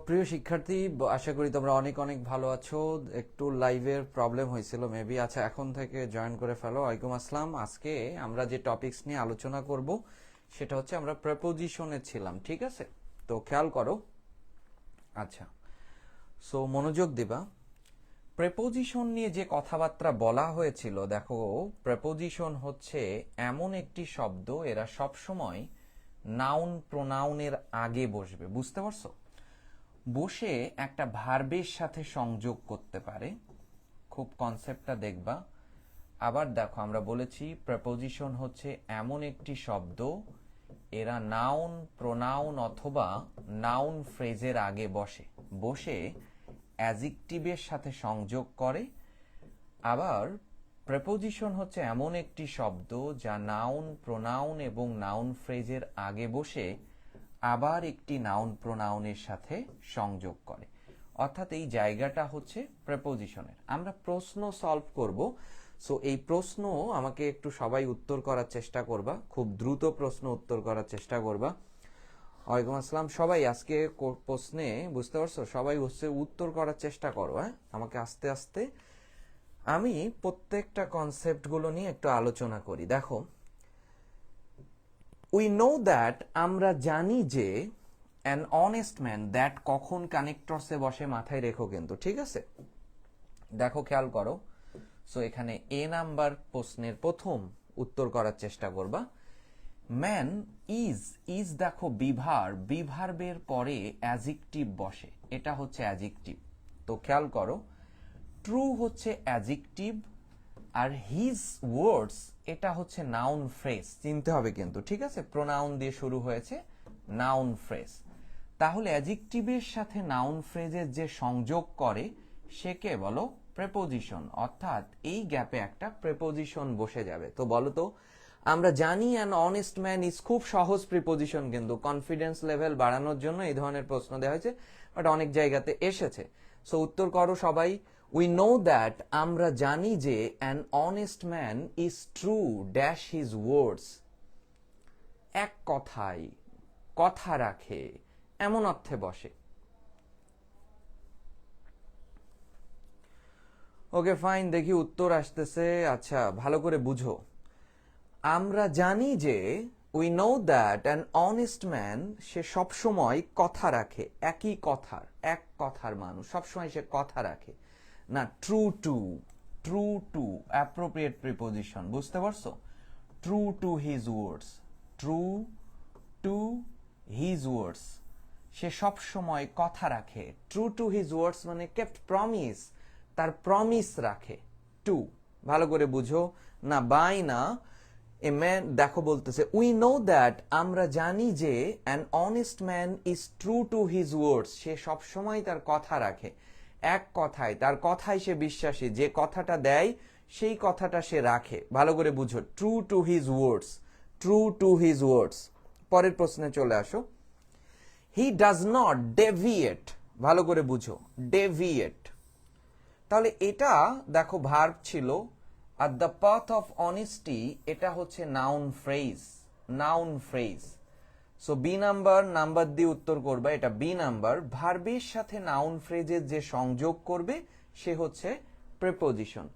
প্রিয় শিক্ষার্থী, আশা করি তোমরা অনেক অনেক ভালো আছো। একটু লাইভের প্রবলেম হয়েছিল মেবি। আচ্ছা, এখন থেকে জয়েন করে ফেলো। ওয়ালাইকুম আসসালাম। আজকে আমরা যে টপিকস নিয়ে আলোচনা করব সেটা হচ্ছে আমরা প্রেপোজিশনে ছিলাম, ঠিক আছে? তো খেয়াল করো। আচ্ছা, সো মনোযোগ দিবা। প্রেপোজিশন নিয়ে যে কথাবার্তা বলা হয়েছিল, দেখো, প্রেপোজিশন হচ্ছে এমন একটি শব্দ, এরা সবসময় নাউন প্রোনাউনের আগে বসবে, বুঝতে পারছো? বসে একটা ভার্বের সাথে সংযোগ করতে পারে। খুব কনসেপ্টটা দেখবা। আবার দেখো, আমরা বলেছি প্রেপোজিশন হচ্ছে এমন একটি শব্দ, এরা নাউন প্রোনাউন অথবা নাউন ফ্রেজের আগে বসে বসে অ্যাজেক্টিভের সাথে সংযোগ করে। আবার প্রেপোজিশন হচ্ছে এমন একটি শব্দ যা নাউন প্রোনাউন এবং নাউন ফ্রেজের আগে বসে আবার একটি নাউন প্রোনাউনের সাথে সংযোগ করে। অর্থাৎ এই জায়গাটা হচ্ছে প্রেপোজিশনের। আমরা প্রশ্ন সলভ করব। সো এই প্রশ্ন আমাকে একটু সবাই উত্তর করার চেষ্টা করবা, খুব দ্রুত প্রশ্ন উত্তর করার চেষ্টা করবা। ওয়ালাইকুম আসসালাম সবাই। আজকে প্রশ্নে বুঝতে পারছো, সবাই হচ্ছে উত্তর করার চেষ্টা করো। হ্যাঁ, আমাকে আস্তে আস্তে আমি প্রত্যেকটা কনসেপ্ট গুলো নিয়ে একটু আলোচনা করি। দেখো, উই নো দ্যাট, আমরা জানি যে, অ্যান অনেস্ট ম্যান, দ্যাট কখন কানেক্টরসে বসে মাথায় রেখো কিন্তু, ঠিক আছে? দেখো, খেয়াল করো। সো এখানে এ নাম্বার প্রশ্নের প্রথম উত্তর করার চেষ্টা করবা। ম্যান ইজ, ইজ দেখো বিভার্বের পরে অ্যাজেক্টিভ বসে, এটা হচ্ছে অ্যাজেক্টিভ। তো খেয়াল করো, ট্রু হচ্ছে অ্যাজেক্টিভ, আর হিজ ওয়ার্ডস এটা হচ্ছে নাউন ফ্রেজ। চিনতে হবে কিন্তু, ঠিক আছে? প্রোনাউন দিয়ে শুরু হয়েছে, নাউন ফ্রেজ। তাহলে অ্যাজেক্টিভের সাথে নাউন ফ্রেজের যে সংযোগ করে সেকে বলো প্রেপোজিশন, অর্থাৎ এই গ্যাপে একটা প্রেপোজিশন বসে যাবে। তো বলো তো, আমরা জানি অ্যান অনেস্ট ম্যান ইজ, খুব সহজ প্রিপোজিশন, কিন্তু কনফিডেন্স লেভেল বাড়ানোর জন্য এই ধরনের প্রশ্ন দেওয়া হয়েছে, বাট অনেক জায়গাতে এসেছে। সো উত্তর করো সবাই। উই নো দ্যাট, আমরা জানি যে, an honest man is true dash his words, এক কথায় কথা রাখে, এমন অর্থে বসে। ওকে ফাইন, দেখি উত্তর আসতেছে। আচ্ছা, ভালো করে বুঝো। আমরা জানি যে, we know that an honest man, সে সবসময় কথা রাখে, একই কথার, এক কথার মানুষ, সবসময় সে কথা রাখে। না, true to, true to appropriate preposition, বুঝতে পারছো? True to his words, true to his words, সে সব সময় কথা রাখে। ট্রু টু হিজ ওয়ার্ডস মানে কেপ্ট প্রমিস, তার প্রমিস রাখে। টু, ভালো করে বুঝো। না বাই না, এ ম্যান, দেখো বলতেছে উই নো দ্যাট, আমরা জানি যে, an honest man is true to his words, সে সব সময় তার কথা রাখে, এক কথায়, তার কথায় সে বিশ্বাসী, যে কথাটা দেয় সেই কথাটা সে রাখে। ভালো করে বুঝো, true to his words, true to his ওয়ার্ডস। পরের প্রশ্নে চলে আসো। হি ডাজ নট ডেভিয়েট, ভালো করে বুঝো, ডেভিয়েট। তাহলে এটা দেখো ভার্ব ছিল, আর দ্য পাথ অফ অনেস্টি এটা হচ্ছে noun phrase, noun phrase. So B number, number দিয়ে উত্তর করবে, এটা বি নাম্বার। ভার্বের সাথে নাউন ফ্রেজের যে সংযোগ করবে সে হচ্ছে প্রেপোজিশন।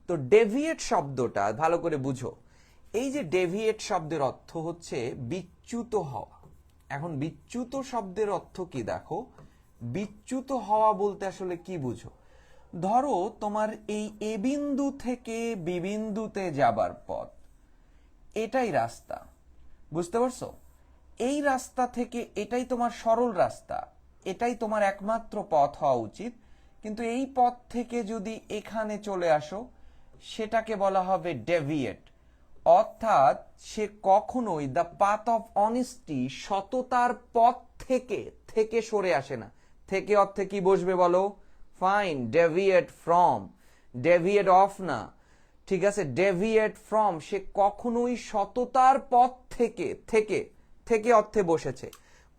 তো ডেভিয়েট শব্দটা ভালো করে বুঝো। এই যে ডেভিয়েট শব্দের অর্থ হচ্ছে বিচ্যুত হওয়া। এখন বিচ্যুত শব্দের অর্থ কি দেখো, বিচ্যুত হওয়া বলতে আসলে কি বুঝো? ধরো তোমার এই এ বিন্দু থেকে বি বিন্দুতে যাবার পথ, এটাই রাস্তা, বুঝতে পারছো? এই রাস্তা থেকে এটাই তোমার সরল রাস্তা, এটাই তোমার একমাত্র পথ হওয়া উচিত, কিন্তু এই পথ থেকে যদি এখানে চলে আসো, সেটাকে বলা হবে ডেভিয়েট। অর্থাৎ সে কখনোই দ্য পাথ অফ অনেস্টি, সততার পথ থেকে থেকে সরে আসে না। থেকে অর্থে কি বসবে বলো? Fine, deviate from, deviate of না, ঠিক আছে? ডেভিয়েট ফ্রম, সে কখনোই সততার পথ থেকে, থেকে থেকে অর্থে বসেছে,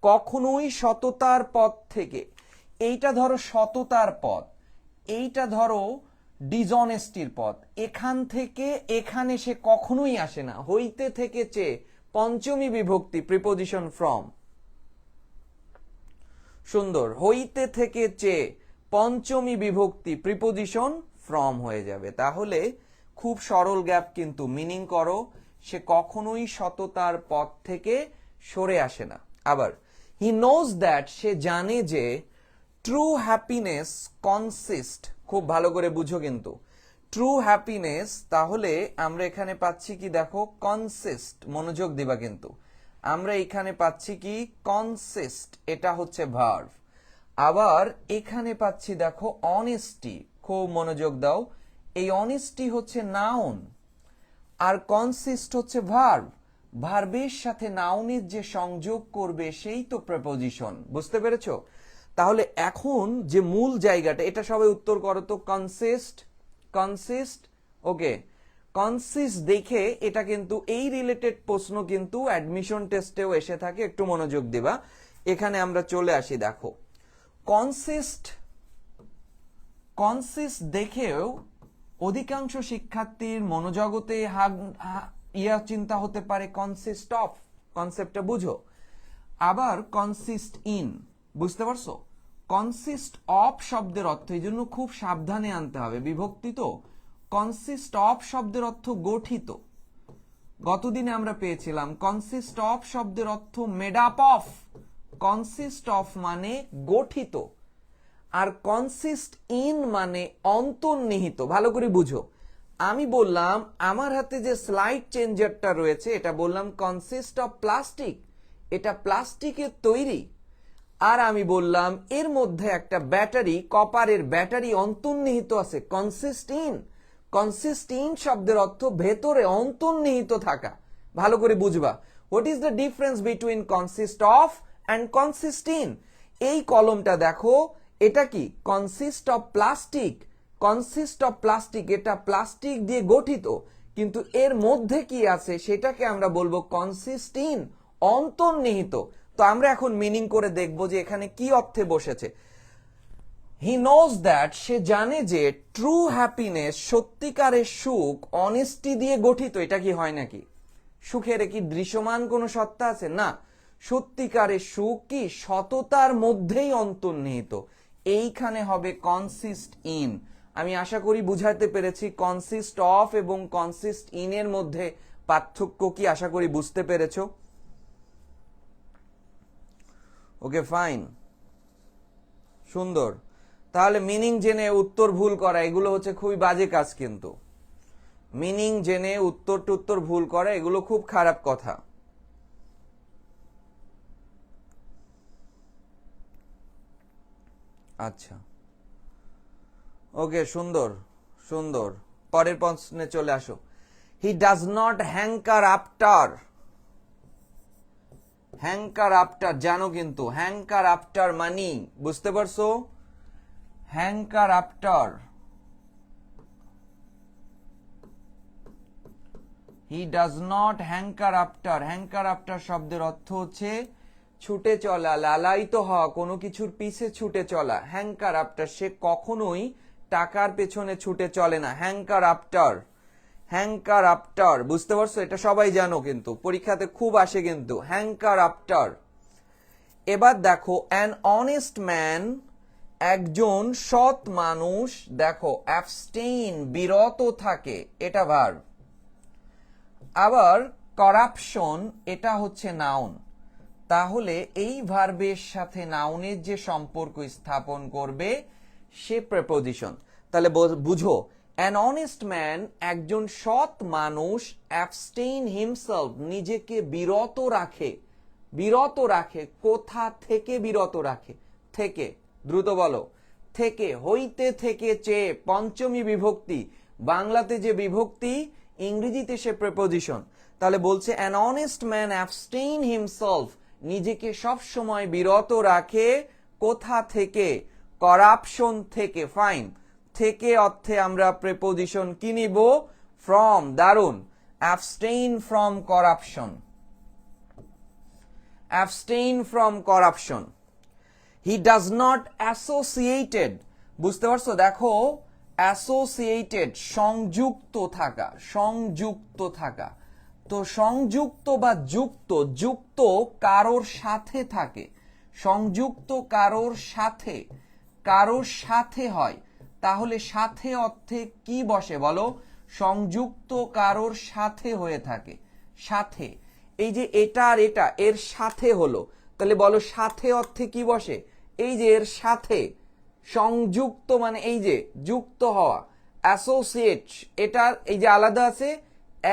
কখনোই সততার পথ থেকে। এইটা ধরো সততার পথ, এইটা ধরো ডিসঅনেস্টির পথ, এখান থেকে এখানে সে কখনোই আসে না। হইতে থেকে চেয়ে, পঞ্চমী বিভক্তি, প্রিপোজিশন ফ্রম। সুন্দর, হইতে থেকে চেয়ে পঞ্চমী বিভক্তি প্রিপোজিশন ফ্রম হয়ে যাবে। তাহলে খুব সরল গ্যাপ, কিন্তু মিনিং করো, সে কখনোই সততার পথ থেকে সরে আসে না। আবার হি নোজ দ্যাট, সে জানে যে ট্রু হ্যাপিনেস কনসিস্ট, খুব ভালো করে বুঝো কিন্তু ট্রু হ্যাপিনেস, তাহলে আমরা এখানে পাচ্ছি কি দেখো কনসিস্ট, মনোযোগ দিবা কিন্তু আমরা এখানে পাচ্ছি কি কনসিস্ট, এটা হচ্ছে ভার্ব। আবার এখানে পাচ্ছি দেখো অনেস্টি, খুব মনোযোগ দাও, এই অনেস্টি হচ্ছে নাউন আর কনসিস্ট হচ্ছে ভার্ব। ভার্বের সাথে নাউনের যে সংযোগ করবে সেই তো প্রেপোজিশন, বুঝতে পেরেছো? তাহলে এখন যে মূল জায়গাটা, এটা সবাই উত্তর করো তো, কনসিস্ট, কনসিস্ট, ওকে। কনসিস্ট দেখে এটা কিন্তু এই রিলেটেড প্রশ্ন কিন্তু অ্যাডমিশন টেস্টেও এসে থাকে, একটু মনোযোগ দিবা। এখানে আমরা চলে আসি, দেখো কনসিস্ট, কনসিস্ট দেখেও অধিকাংশ শিক্ষার্থীর মনোজগতে চিন্তা হতে পারে কনসিস্ট অফ, কনসেপ্টটা বুঝো। আবার কনসিস্ট ইন, বুঝতে পারছো? কনসিস্ট অফ শব্দের অর্থ, এই জন্য খুব সাবধানে আনতে হবে, বিভক্তি তো। কনসিস্ট অফ শব্দের অর্থ গঠিত, গতদিনে আমরা পেয়েছিলাম। কনসিস্ট অফ শব্দের অর্থ made up of, consist of মানে গঠিত, আর কনসিস্ট ইন মানে অন্তর্নিহিত। ভালো করে বুঝো, আমি বললাম আমার হাতে যে স্লাইড চেঞ্জারটা রয়েছে, এটা বললাম কনসিস্ট অফ প্লাস্টিক, এটা প্লাস্টিকের তৈরি। আর আমি বললাম এর মধ্যে একটা ব্যাটারি, কপারের ব্যাটারি অন্তর্নিহিত আছে, কনসিস্ট ইন। কনসিস্ট ইন শব্দের অর্থ ভেতরে অন্তর্নিহিত থাকা। ভালো করে বুঝবা, what is the difference between consist of and consist in. এই কলমটা দেখো, এটা কি consist of plastic, consist of plastic, এটা প্লাস্টিক দিয়ে গঠিত, কিন্তু এর মধ্যে কি আছে সেটাকে আমরা বলবো কনসিস্ট ইন, অন্তর্নিহিত। তো আমরা এখন মিনিং করে দেখব যে এখানে কি অর্থে বসেছে। হি নোজ দ্যাট, সে জানে যে ট্রু হ্যাপিনেস, সত্যিকারের সুখ অনেস্টি দিয়ে গঠিত। এটা কি হয় নাকি? সুখের কি দৃশ্যমান কোনো সত্তা আছে? না, সত্যিকারের সুখ কি সততার মধ্যেই অন্তর্নিহিত। এইখানে হবে কনসিস্ট ইন। আমি আশা করি বুঝাতে পেরেছি কনসিস্ট অফ এবং কনসিস্ট ইন এর মধ্যে পার্থক্য কি, আশা করি বুঝতে পেরেছো। ওকে ফাইন, সুন্দর। তাহলে মিনিং জেনে উত্তর ভুল করা, এগুলো হচ্ছে খুবই বাজে কাজ, কিন্তু মিনিং জেনে উত্তর ভুল করা এগুলো খুব খারাপ কথা। আচ্ছা, ওকে, সুন্দর সুন্দর। পরের প্রশ্নে চলে আসো। হি does not hanker after, hanker after জানো কিন্তু, হ্যাঙ্কার আফটার মানি, বুঝতে পারছো? Hanker after, he does not hanker after, hanker after শব্দের অর্থ হচ্ছে ছুটে চলা, লালায়িত হওয়া, কোনো কিছুর পিছে ছুটে চলা। হ্যাঙ্কার আফটার, সে কখনোই টাকার পেছনে ছুটে চলে না। হ্যাঙ্কার আফটার, হ্যাঙ্কার আফটার, বুঝতে পারছো? এটা সবাই জানো, কিন্তু পরীক্ষাতে খুব আসে কিন্তু হ্যাঙ্কার আফটার। এবার দেখো অ্যান অনেস্ট ম্যান, একজন সৎ মানুষ, দেখো অ্যাবস্টেইন, বিরত থাকে, এটা ভার্ব। আবার করাপশন, এটা হচ্ছে নাউন। তাহলে এই ভার্বের সাথে নাউনের যে সম্পর্ক স্থাপন করবে সে প্রেপোজিশন। তাহলে বুঝো, অ্যান অনেস্ট ম্যান, একজন সৎ মানুষ, অ্যাবস্টেইন হিমসেলফ, নিজেকে বিরত রাখে। বিরত রাখে, কোথা থেকে বিরত রাখে? থেকে, দ্রুত বলো, থেকে, হইতে থেকে চেয়ে, পঞ্চমী বিভক্তি, বাংলাতে যে বিভক্তি ইংরেজিতে সে প্রেপোজিশন। তাহলে বলছে an honest man abstain himself, নিজেকে সব সময় বিরত রাখে, কোথা থেকে? করাপশন থেকে। ফাইন, থেকে অর্থে আমরা প্রেপোজিশন কি নিব? ফ্রম। দারুন, abstain from corruption, abstain from corruption. He does not associated, বুঝতে পারছো? দেখো অ্যাসোসিয়েটেড, সংযুক্ত থাকা, সংযুক্ত থাকা। তো সংযুক্ত বা যুক্ত, যুক্ত কারোর সাথে থাকে, সংযুক্ত কারোর সাথে হয়, তাহলে সাথে অর্থে কি বসে বলো? সংযুক্ত কারোর সাথে হয়ে থাকে। সাথে, এই যে এটা আর এটা এর সাথে হলো, তাহলে বলো সাথে অর্থে কি বসে? এই যে এর সাথে, সংযুক্ত মানে এই যে যুক্ত হওয়া, অ্যাসোসিয়েট, এটার এই যে আলাদা আছে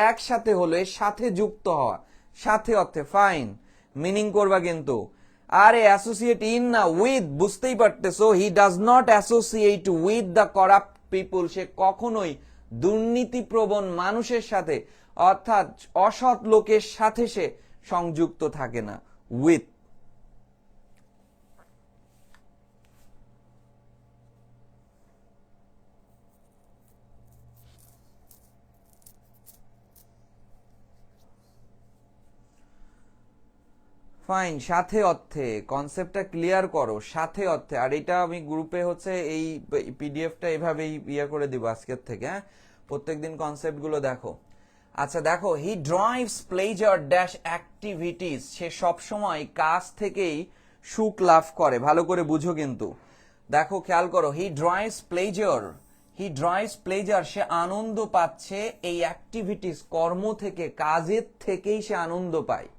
একসাথে হলো, এর সাথে যুক্ত হওয়া, সাথে অর্থে। ফাইন, মিনিং করবা কিন্তু। আরে অ্যাসোসিয়েট ইন না উইথ, বুঝতেই পারতেছো। He does not associate with the corrupt people, সে কখনোই দুর্নীতিপ্রবণ মানুষের সাথে অর্থাৎ অসৎ লোকের সাথে সে সংযুক্ত থাকে না। উইথ। ফাইন, সাথে অর্থে, কনসেপ্টটা ক্লিয়ার করো, সাথে অর্থে। আর এটা আমি গ্রুপে হচ্ছে এই পিডিএফটা এভাবেই করে দিব আজকের থেকে, হ্যাঁ? প্রত্যেকদিন কনসেপ্ট গুলো দেখো। আচ্ছা দেখো, he drives pleasure dash activities, সে সবসময় কাজ থেকেই সুখ লাভ করে। ভালো করে বুঝো কিন্তু। দেখো খেয়াল করো, হি ড্রাইভস প্লেজার, সে আনন্দ পাচ্ছে এই অ্যাক্টিভিটিস, কর্ম থেকে, কাজের থেকেই সে আনন্দ পায়।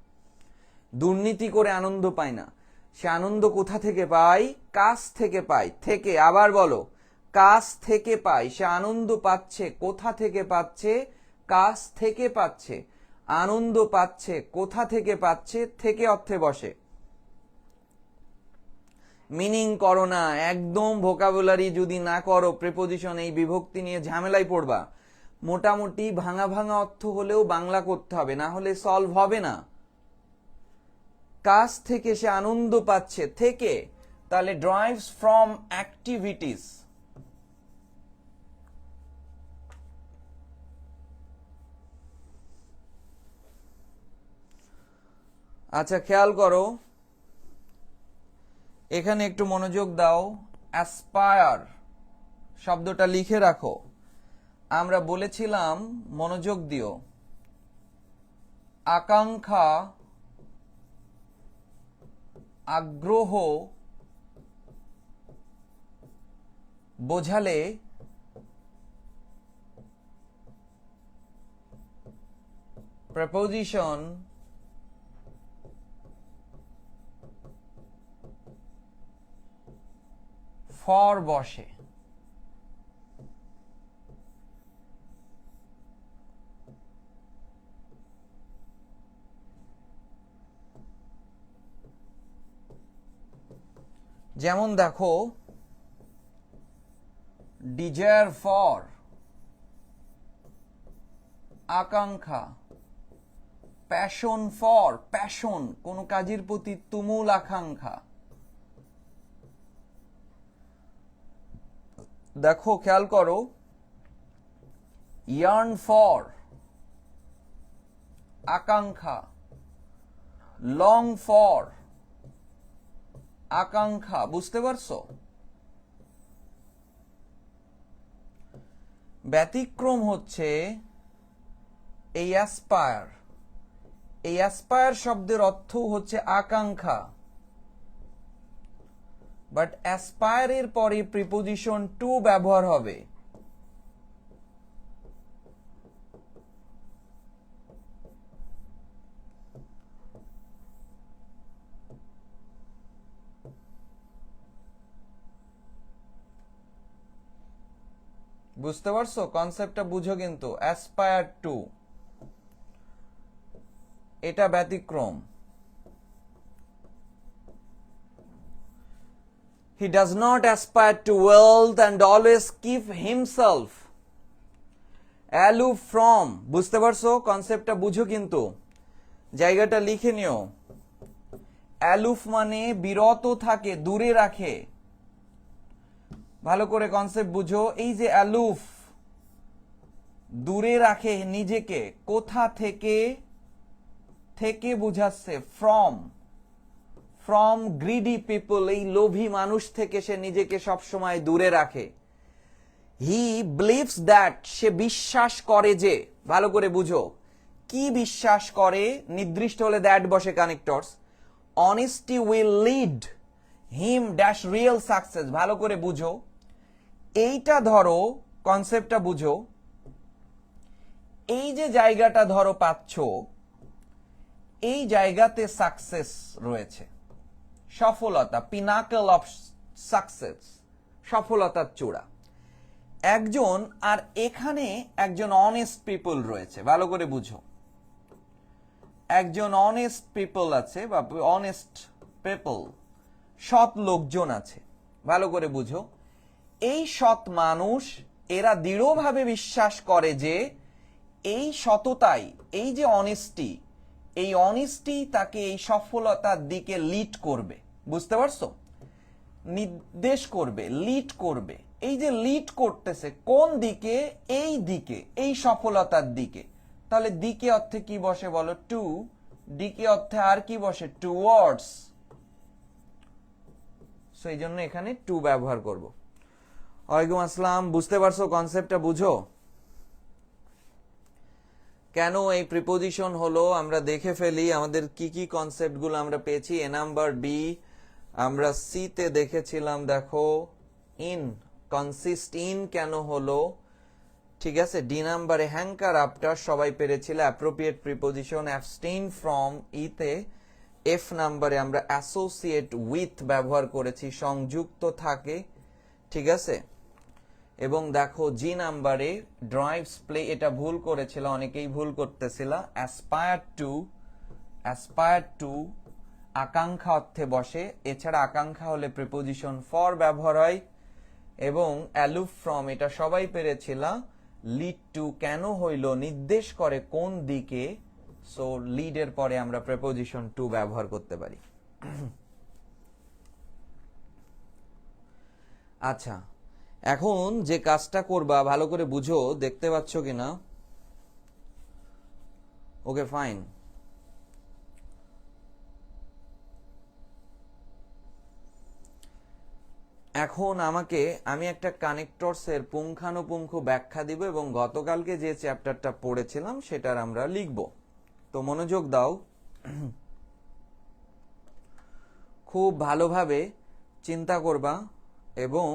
দুর্নীতি করে আনন্দ পায় না, সে আনন্দ কোথা থেকে পায়? কাজ থেকে পায়। থেকে, আবার বলো, কাজ থেকে পায়। সে আনন্দ পাচ্ছে, কোথা থেকে পাচ্ছে? কাজ থেকে পাচ্ছে। আনন্দ পাচ্ছে, কোথা থেকে পাচ্ছে? থেকে অর্থে বসে। মিনিং করো না, একদম ভোকাবুলারি যদি না করো, প্রিপোজিশন এই বিভক্তি নিয়ে ঝামেলায় পড়বা। মোটামুটি ভাঙা ভাঙা অর্থ হলেও বাংলা করতে হবে, না হলে সলভ হবে না। কাজ থেকে সে আনন্দ পাচ্ছে, থেকে, তাহলে ড্রাইভস ফ্রম অ্যাক্টিভিটিস। আচ্ছা খেয়াল করো, এখানে একটু মনোযোগ দাও। অ্যাসপায়ার শব্দটা লিখে রাখো। আমরা বলেছিলাম, মনোযোগ দিও, আকাঙ্ক্ষা, আগ্রহ বোঝালে প্রেপোজিশন ফর বসে। যেমন দেখো, ডিজায়ার ফর আকাঙ্ক্ষা, প্যাশন ফর, প্যাশন কোন কাজের প্রতি তুমুল আকাঙ্ক্ষা। দেখো খেয়াল করো, ইয়ার্ন ফর আকাঙ্ক্ষা, লং ফর আকাঙ্ক্ষা। বুঝতে পারছো? ব্যতিক্রম হচ্ছে এই অ্যাসপায়ার। এই অ্যাসপায়ার শব্দের অর্থ হচ্ছে আকাঙ্ক্ষা, বাট অ্যাসপায়ার এর পরে প্রিপোজিশন টু ব্যবহার হবে। বুঝতে পারছো? কনসেপ্টটা বুঝো কিন্তু। অ্যাসপায়ার টু, এটা ব্যতিক্রম। He does not aspire to wealth and always keep himself aloof from। বুঝতে পারছো? কনসেপ্টটা বুঝো কিন্তু, জায়গাটা লিখে নিও। aloof মানে বিরত থাকে, দূরে রাখে। ভালো করে কনসেপ্ট বুঝো। এই যে aloof, দূরে রাখে নিজেকে, কোথা থেকে? থেকে বুঝাচ্ছে ফ্রম, ফ্রম গ্রিডি পিপল, এই লোভী মানুষ থেকে সে নিজেকে সবসময় দূরে রাখে। হি বিলিভস দ্যাট, সে বিশ্বাস করে যে। ভালো করে বুঝো, কি বিশ্বাস করে? নির্দিষ্ট হলে দ্যাট বসে connectors. Honesty will lead him dash real success. ভালো করে বুঝো, এইটা ধরো, কনসেপ্টটা বুঝো। এই যে জায়গাটা ধরো পাচ্ছ, এই জায়গাতে সাকসেস রয়েছে, সফলতা, পিনাকল অফ সাকসেস, সফলতার চূড়া একজন। আর এখানে একজন অনেস্ট পিপল রয়েছে, ভালো করে বুঝো। একজন অনেস্ট পিপল আছে, বা অনেস্ট পিপল, সৎ লোকজন আছে, ভালো করে বুঝো। এই সৎ মানুষ, এরা দৃঢ়ভাবে বিশ্বাস করে যে এই সততাই, এই যে অনেস্টি, এই অনেস্টি তাকে এই সফলতার দিকে লিড করবে। বুঝতে পারছো? নির্দেশ করবে, লিড করবে। এই যে লিড করতেছে কোন দিকে? এই দিকে, এই সফলতার দিকে। তাহলে দিকে অর্থে কি বসে বলো? টু। দিকে অর্থে আর কি বসে? টুয়ার্ডস। সো এই জন্য এখানে টু ব্যবহার করব। ওয়ালাইকুম আসসালাম। বুঝতে পারছো? কনসেপ্টটা বুঝো কেন এই প্রিপোজিশন হলো। আমরা দেখে ফেলি আমাদের কি কি কনসেপ্টগুলো আমরা পেয়েছি। এ নাম্বার বি আমরা সি তে দেখেছিলাম, দেখো ইন, কনসিস্ট ইন কেন হলো, ঠিক আছে। ডি নাম্বারে হ্যাঙ্কার আফটার, সবাই পেরেছিল অ্যাপ্রোপ্রিয়েট প্রিপোজিশন। অ্যাবস্টেইন ফ্রম ইতে। এফ নাম্বারে আমরা অ্যাসোসিয়েট উইথ ব্যবহার করেছি, সংযুক্ত থাকে, ঠিক আছে। এবং দেখো জি নাম্বারে ড্রাইভস প্লে, এটা ভুল করেছিল, অনেকেই ভুল করতেছিল। অ্যাসপায়ার টু, অ্যাসপায়ার টু আকাঙ্ক্ষা অর্থে বসে। এছাড়া আকাঙ্ক্ষা হলে প্রিপোজিশন ফর ব্যবহার হয়। এবং অ্যালুফ ফ্রম, এটা সবাই পেরেছিল। লিড টু কেন হইল? নির্দেশ করে কোন দিকে। সো লিডের পরে আমরা প্রিপোজিশন টু ব্যবহার করতে পারি। আচ্ছা, এখন যে কাজটা করবা ভালো করে বুঝো, দেখতে পাচ্ছ কিনা? Okay fine. এখন আমি একটা কানেক্টরসের পুঙ্খানুপুঙ্খ ব্যাখ্যা দিব এবং গতকালকে যে চ্যাপ্টারটা পড়েছিলাম সেটার আমরা লিখব। তো মনোযোগ দাও, খুব ভালোভাবে চিন্তা করবা। এবং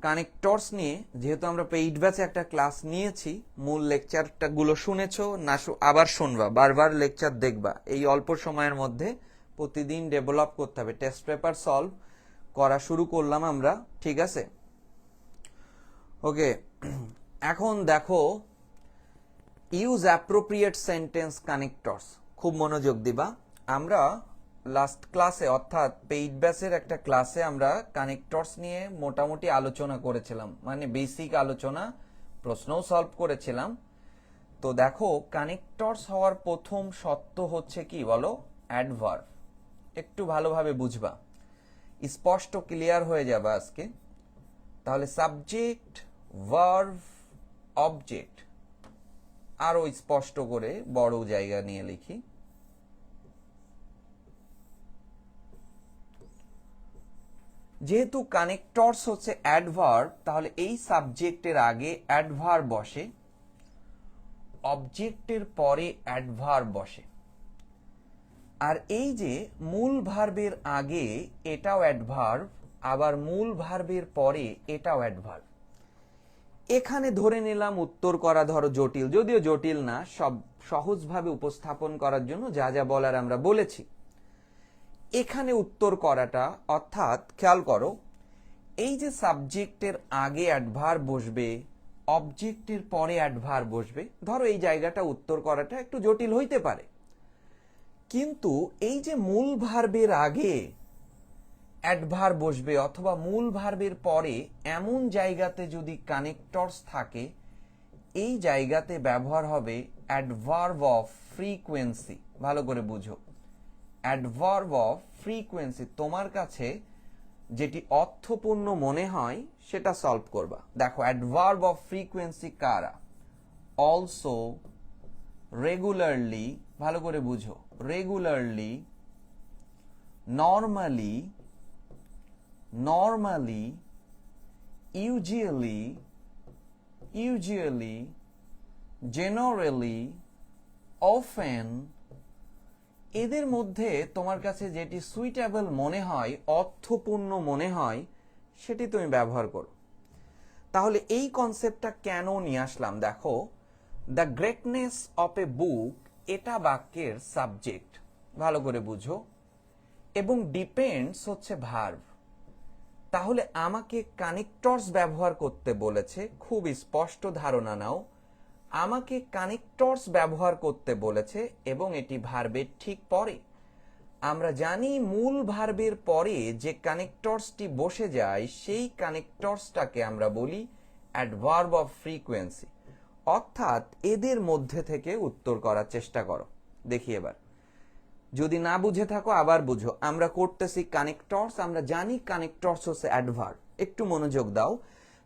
কানেক্টরস নিয়ে, যেহেতু আমরা পেইড ব্যাচে একটা ক্লাস নিয়েছি, মূল লেকচারটা গুলো শুনেছো না, আবার শুনবা, বারবার লেকচার দেখবা। এই অল্প সময়ের মধ্যে প্রতিদিন ডেভেলপ করতে হবে। টেস্ট পেপার সলভ করা শুরু করলাম আমরা, ঠিক আছে। ওকে, এখন দেখো ইউজ অ্যাপ্রোপ্রিয়েট সেন্টেন্স কানেক্টরস, খুব মনোযোগ দিবা। আমরা লাস্ট ক্লাসে, অর্থাৎ পেইড ব্যাচের একটা ক্লাসে আমরা কানেক্টরস নিয়ে মোটামুটি আলোচনা করেছিলাম, মানে বেসিক আলোচনা, প্রশ্নও সলভ করেছিলাম। তো দেখো কানেক্টরস হওয়ার প্রথম শর্ত হচ্ছে কি বলো? অ্যাডভার্ব। একটু ভালোভাবে বুঝবা, স্পষ্ট ক্লিয়ার হয়ে যাবে আজকে। তাহলে সাবজেক্ট, ভার্ব, অবজেক্ট, আরো স্পষ্ট করে বড় জায়গা নিয়ে লিখি। যেহেতু কানেক্টরস হচ্ছে অ্যাডভার্ব, তাহলে এই সাবজেক্টের আগে অ্যাডভার্ব বসে, অবজেক্টের পরে অ্যাডভার্ব বসে। আর এই যে মূল ভার্বের আগে এটাও অ্যাডভার্ব, আবার মূল ভার্বের পরে এটাও অ্যাডভার্ব। এখানে ধরে নিলাম উত্তর করা ধরো জটিল, যদিও জটিল না, সব সহজভাবে উপস্থাপন করার জন্য যা যা বলার আমরা বলেছি। এখানে উত্তর করাটা, অর্থাৎ খেয়াল করো, এই যে সাবজেক্টের আগে অ্যাডভার্ব বসবে, অবজেক্টের পরে অ্যাডভার্ব বসবে, ধরো এই জায়গাটা উত্তর করাটা একটু জটিল হইতে পারে। কিন্তু এই যে মূল ভার্বের আগে অ্যাডভার্ব বসবে অথবা মূল ভার্বের পরে এমন জায়গাতে যদি কানেক্টরস থাকে, এই জায়গাতে ব্যবহার হবে অ্যাডভার্ব অফ ফ্রিকোয়েন্সি। ভালো করে বুঝো, অ্যাডভার্ব অফ ফ্রিকোয়েন্সি। তোমার কাছে যেটি অর্থপূর্ণ মনে হয় সেটা সলভ করবা। দেখো অ্যাডভার্ব অফ ফ্রিকোয়েন্সি কারা? অলসো, রেগুলারলি, ভালো করে বুঝো, regularly, normally, normally, usually, generally, often, এদের মধ্যে তোমার কাছে যেটি সুইটেবল মনে হয়, অর্থপূর্ণ মনে হয়, সেটি তুমি ব্যবহার করো। তাহলে এই কনসেপ্টটা কেন নিয়ে আসলাম দেখো, দ্য গ্রেটনেস অফ এ বুক এটা বাক্যের সাবজেক্ট, ভালো করে বুঝো, এবং ডিপেন্ডস হচ্ছে ভার্ব। তাহলে আমাকে কানেক্টরস ব্যবহার করতে বলেছে, খুব স্পষ্ট ধারণা নাও, আমাকে কানেক্টরস ব্যবহার করতে বলেছে এবং এটি ভার্বের ঠিক পরে। আমরা জানি মূল ভার্বের পরে যে কানেক্টরসটি বসে যায় সেই কানেক্টরসটাকে আমরা বলি অ্যাডভার্ব অফ ফ্রিকোয়েন্সি। অর্থাৎ এদের মধ্যে থেকে উত্তর করার চেষ্টা করো। দেখি এবার, যদি না বুঝে থাকো আবার বুঝো। আমরা করতেছি কানেক্টরস, আমরা জানি কানেক্টরস হচ্ছে অ্যাডভার্ব। একটু মনোযোগ দাও।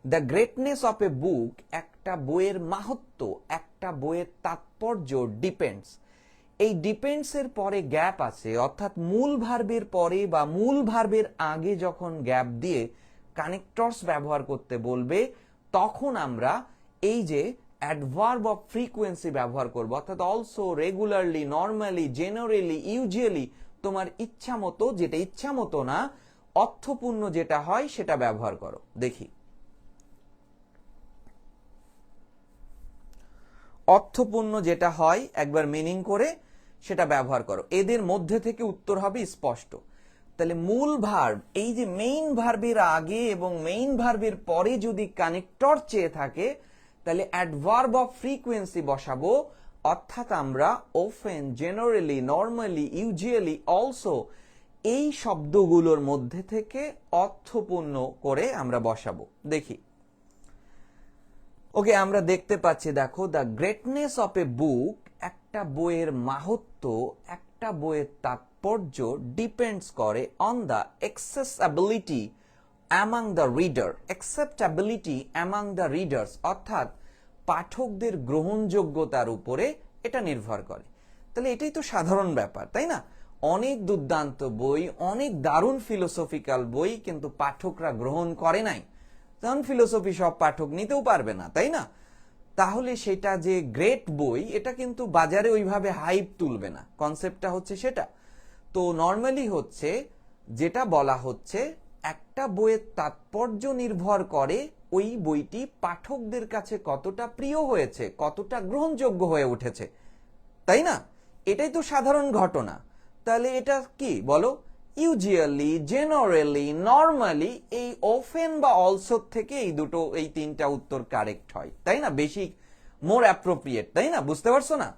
দ্য গ্রেটনেস অফ এ বুক একটা বইয়ের মাহাত্ম্য, একটা বইয়ের তাৎপর্য ডিপেন্ডস। এই ডিপেন্ডস এর পরে গ্যাপ আছে, অর্থাৎ মূল ভার্বের পরে বা মূল ভার্বের আগে যখন গ্যাপ দিয়ে কানেক্টরস ব্যবহার করতে বলবে তখন আমরা এই যে অ্যাডভার্ব অফ ফ্রিকোয়েন্সি ব্যবহার করব, অর্থাৎ also, regularly, normally, generally, usually, তোমার ইচ্ছা মতো, যেটা ইচ্ছা মতো না, অর্থপূর্ণ যেটা হয় সেটা ব্যবহার করো। দেখি, অর্থপূর্ণ যেটা হয় একবার মিনিং করে সেটা ব্যবহার করো। এদের মধ্যে থেকে উত্তর হবে স্পষ্ট। তাহলে মূল ভার্ব, এই যে মেইন ভার্বের আগে এবং মেইন ভার্বের পরে যদি কানেক্টর চেয়ে থাকে তাহলে অ্যাডভার্ব অফ ফ্রিকোয়েন্সি বসাবো, অর্থাৎ আমরা often, generally, normally, usually, also এই শব্দগুলোর মধ্যে থেকে অর্থপূর্ণ করে আমরা বসাবো। দেখি, ওকে, আমরা দেখতে পাচ্ছি, দেখো, দ্য গ্রেটনেস অফ এ বুক একটা বইয়ের মাহাত্ম্য, একটা বইয়ের তাৎপর্য ডিপেন্ডস করে on the accessibility among the reader. Acceptability among the readers, অর্থাৎ পাঠকদের গ্রহণযোগ্যতার উপরে এটা নির্ভর করে। তাহলে এটাই তো সাধারণ ব্যাপার, তাই না? অনেক দুর্দান্ত বই, অনেক দারুণ ফিলোসফিক্যাল বই, কিন্তু পাঠকরা গ্রহণ করে নাই, কারণ ফিলোসফি সব পাঠক নিতেও পারবে না, তাই না? তাহলে সেটা যে গ্রেট বই এটা কিন্তু বাজারে ওইভাবে হাইপ তুলবে না, কনসেপ্টটা হচ্ছে সেটা। তো নর্মালি হচ্ছে যেটা বলা হচ্ছে, একটা বইয়ের তাৎপর্য নির্ভর করে ওই বইটি পাঠকদের কাছে কতটা প্রিয় হয়েছে, কতটা গ্রহণযোগ্য হয়ে উঠেছে, তাই না? এটাই তো সাধারণ ঘটনা। তাহলে এটা কি বলো? ইউজুয়ালি, জেনারেলি, নর্মালি, এই অফেন বা অলসো থেকে এই তিনটা উত্তর কারেক্ট হয়, তাই না? বেশি মোর অ্যাপ্রোপ্রিয়েট, তাই না? বুঝতে পারছো না